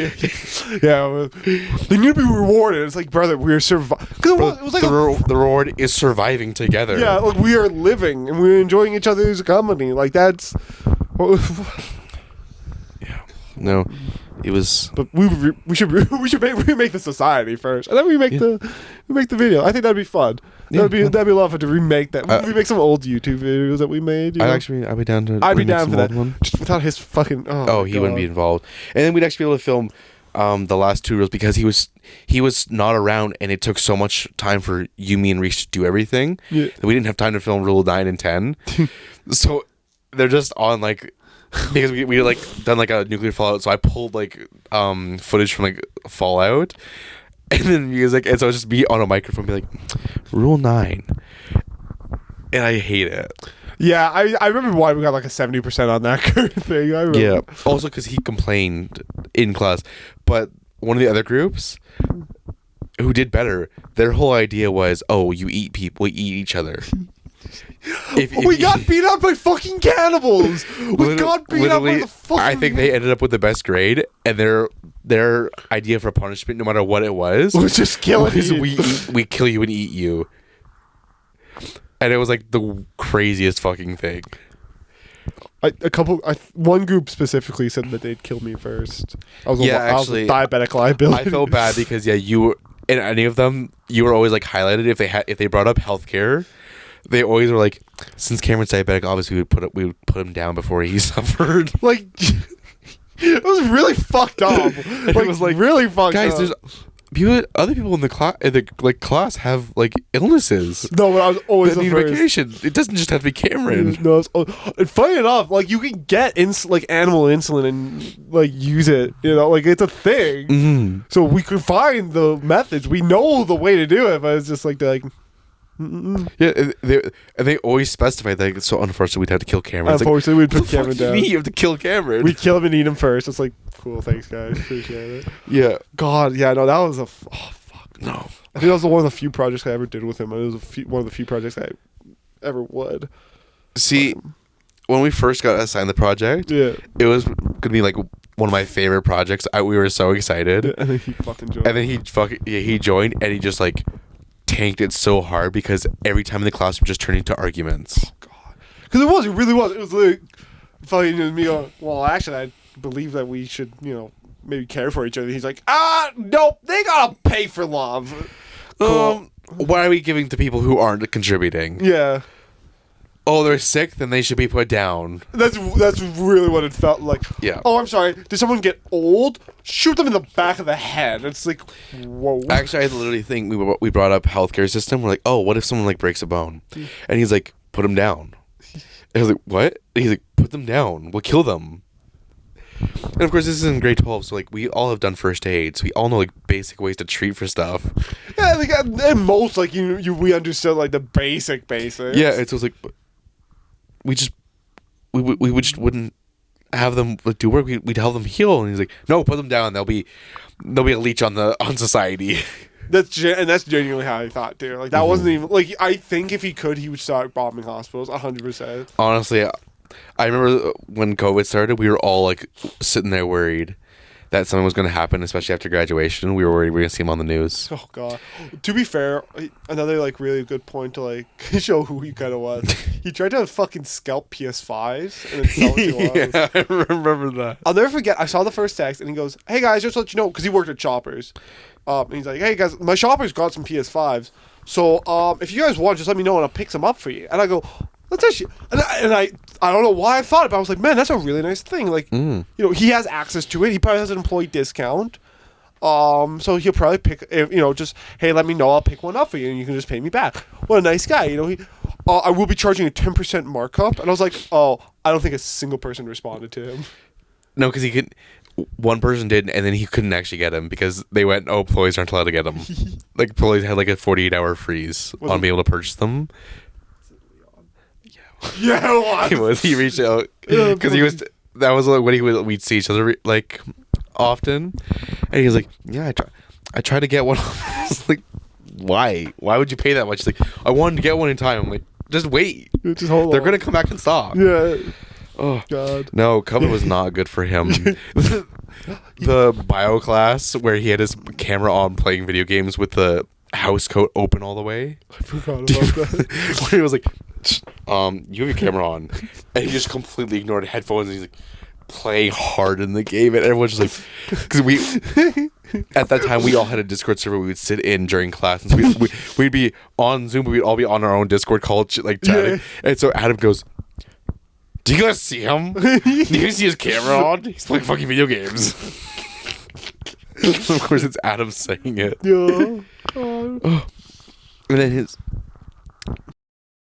need to be rewarded. It's like, brother, we are surviving. It was like the reward is surviving together. Yeah, like we are living and we're enjoying each other's company. Like that's. Yeah. No, it was. But we should remake the society first, and then we make the video. I think that'd be fun. That'd be a lot of fun to remake that. Remake some old YouTube videos that we made. I'd be down to. I'd be down for that. One. Just without his fucking. He wouldn't be involved, and then we'd actually be able to film the last 2 reels because he was not around, and it took so much time for you, me, and Reese to do everything that we didn't have time to film rule 9 and 10. So they're just on like. Because we like done like a nuclear fallout, so I pulled like footage from like Fallout, and then music, and so it's just me on a microphone, be like, Rule 9, and I hate it. Yeah, I remember why we got like a 70% on that kind of thing. I remember. Yeah, also because he complained in class, but one of the other groups who did better, their whole idea was, oh, you eat people, we eat each other. We got beat up by fucking cannibals. We got beat up by the fucking. I think they ended up with the best grade, and their idea for punishment, no matter what it was just killing you. We kill you and eat you, and it was like the craziest fucking thing. One group specifically said that they'd kill me first. I was a diabetic liability. I felt bad because you in any of them, you were always like highlighted if they brought up healthcare. They always were like, since Cameron's diabetic, obviously we would put him down before he suffered. Like, it was really fucked up. Like, it was like really fucked up. Guys, there's other people in the class have like illnesses. No, but I was always that need medication. It doesn't just have to be Cameron. No, and funny enough, like you can get animal insulin and like use it. You know, like it's a thing. Mm-hmm. So we could find the methods. We know the way to do it, but it's just like they're like. Mm-mm. Yeah, they always specify that. So unfortunately, we'd have to kill Cameron. Unfortunately, we'd put Cameron down. You have to kill Cameron. We'd kill him and eat him first. It's like, cool, thanks guys, appreciate it. Yeah. God, yeah, no, that was fuck. No. I think that was one of the few projects I ever did with him. It was one of the few projects I ever would. See, when we first got assigned the project, it was gonna be like one of my favorite projects. We were so excited. Yeah, and then he fucking joined. And then he joined, and he just like tanked it so hard because every time in the class would just turn into arguments. Oh, God. Because it really was. It was like, fucking me going, well, actually, I believe that we should, maybe care for each other. He's like, nope, they gotta pay for love. Cool. Why are we giving to people who aren't contributing? Yeah. Oh, they're sick, then they should be put down. That's really what it felt like. Yeah. Oh, I'm sorry. Did someone get old? Shoot them in the back of the head. It's like, whoa. Actually, I literally think we brought up healthcare system. We're like, oh, what if someone like breaks a bone? And he's like, put them down. And I was like, what? And he's like, put them down. We'll kill them. And of course, this is in grade 12, so like we all have done first aid, so we all know like basic ways to treat for stuff. Yeah, like at most, like we understood like the basics. Yeah, it was like we just wouldn't have them like, do work. We'd help them heal, and he's like, no, put them down. They'll be a leech on society. That's genuinely how I thought too. Like that wasn't even like I think if he could, he would start bombing hospitals 100%. Honestly, I remember when COVID started, we were all like sitting there worried that something was going to happen, especially after graduation. We were worried we were going to see him on the news. Oh God! To be fair, another like really good point to like show who he kind of was. He tried to fucking scalp PS5s and then sell it to us. Yeah, I remember that. I'll never forget. I saw the first text and he goes, "Hey guys, just to let you know," because he worked at Shoppers. And he's like, "Hey guys, my Shoppers got some PS5s. So if you guys want, just let me know and I'll pick some up for you." And I go, "That's actually," and I don't know why I thought it, but I was like, "Man, that's a really nice thing." Like, he has access to it. He probably has an employee discount. So he'll probably pick, just, hey, let me know. I'll pick one up for you, and you can just pay me back. What a nice guy. I will be charging a 10% markup. And I was like, oh, I don't think a single person responded to him. No, because he could. one person did, and then he couldn't actually get him because they went, "Oh, employees aren't allowed to get him." Like employees had like a 48-hour freeze on being able to purchase them. Yeah, He was. He reached out because he was. That was like when we'd see each other like often, and he was like, "Yeah, I tried to get one." I was like, "Why? Why would you pay that much?" He's like, "I wanted to get one in time." I'm like, "Just wait. Just hold They're on. gonna come back in stock." Yeah. Oh God. no, COVID was not good for him. The bio class where he had his camera on playing video games with the house coat open all the way. I forgot about that. Where he was like, you have your camera on, and he just completely ignored headphones, and he's like playing hard in the game, and everyone's just like, because we at that time we all had a Discord server we would sit in during class, and so we'd be on Zoom, but we'd all be on our own Discord call, like chatting, and so Adam goes, "Do you guys see him? Do you guys see his camera on? He's playing fucking video games." Of course, it's Adam saying it. Yeah. And then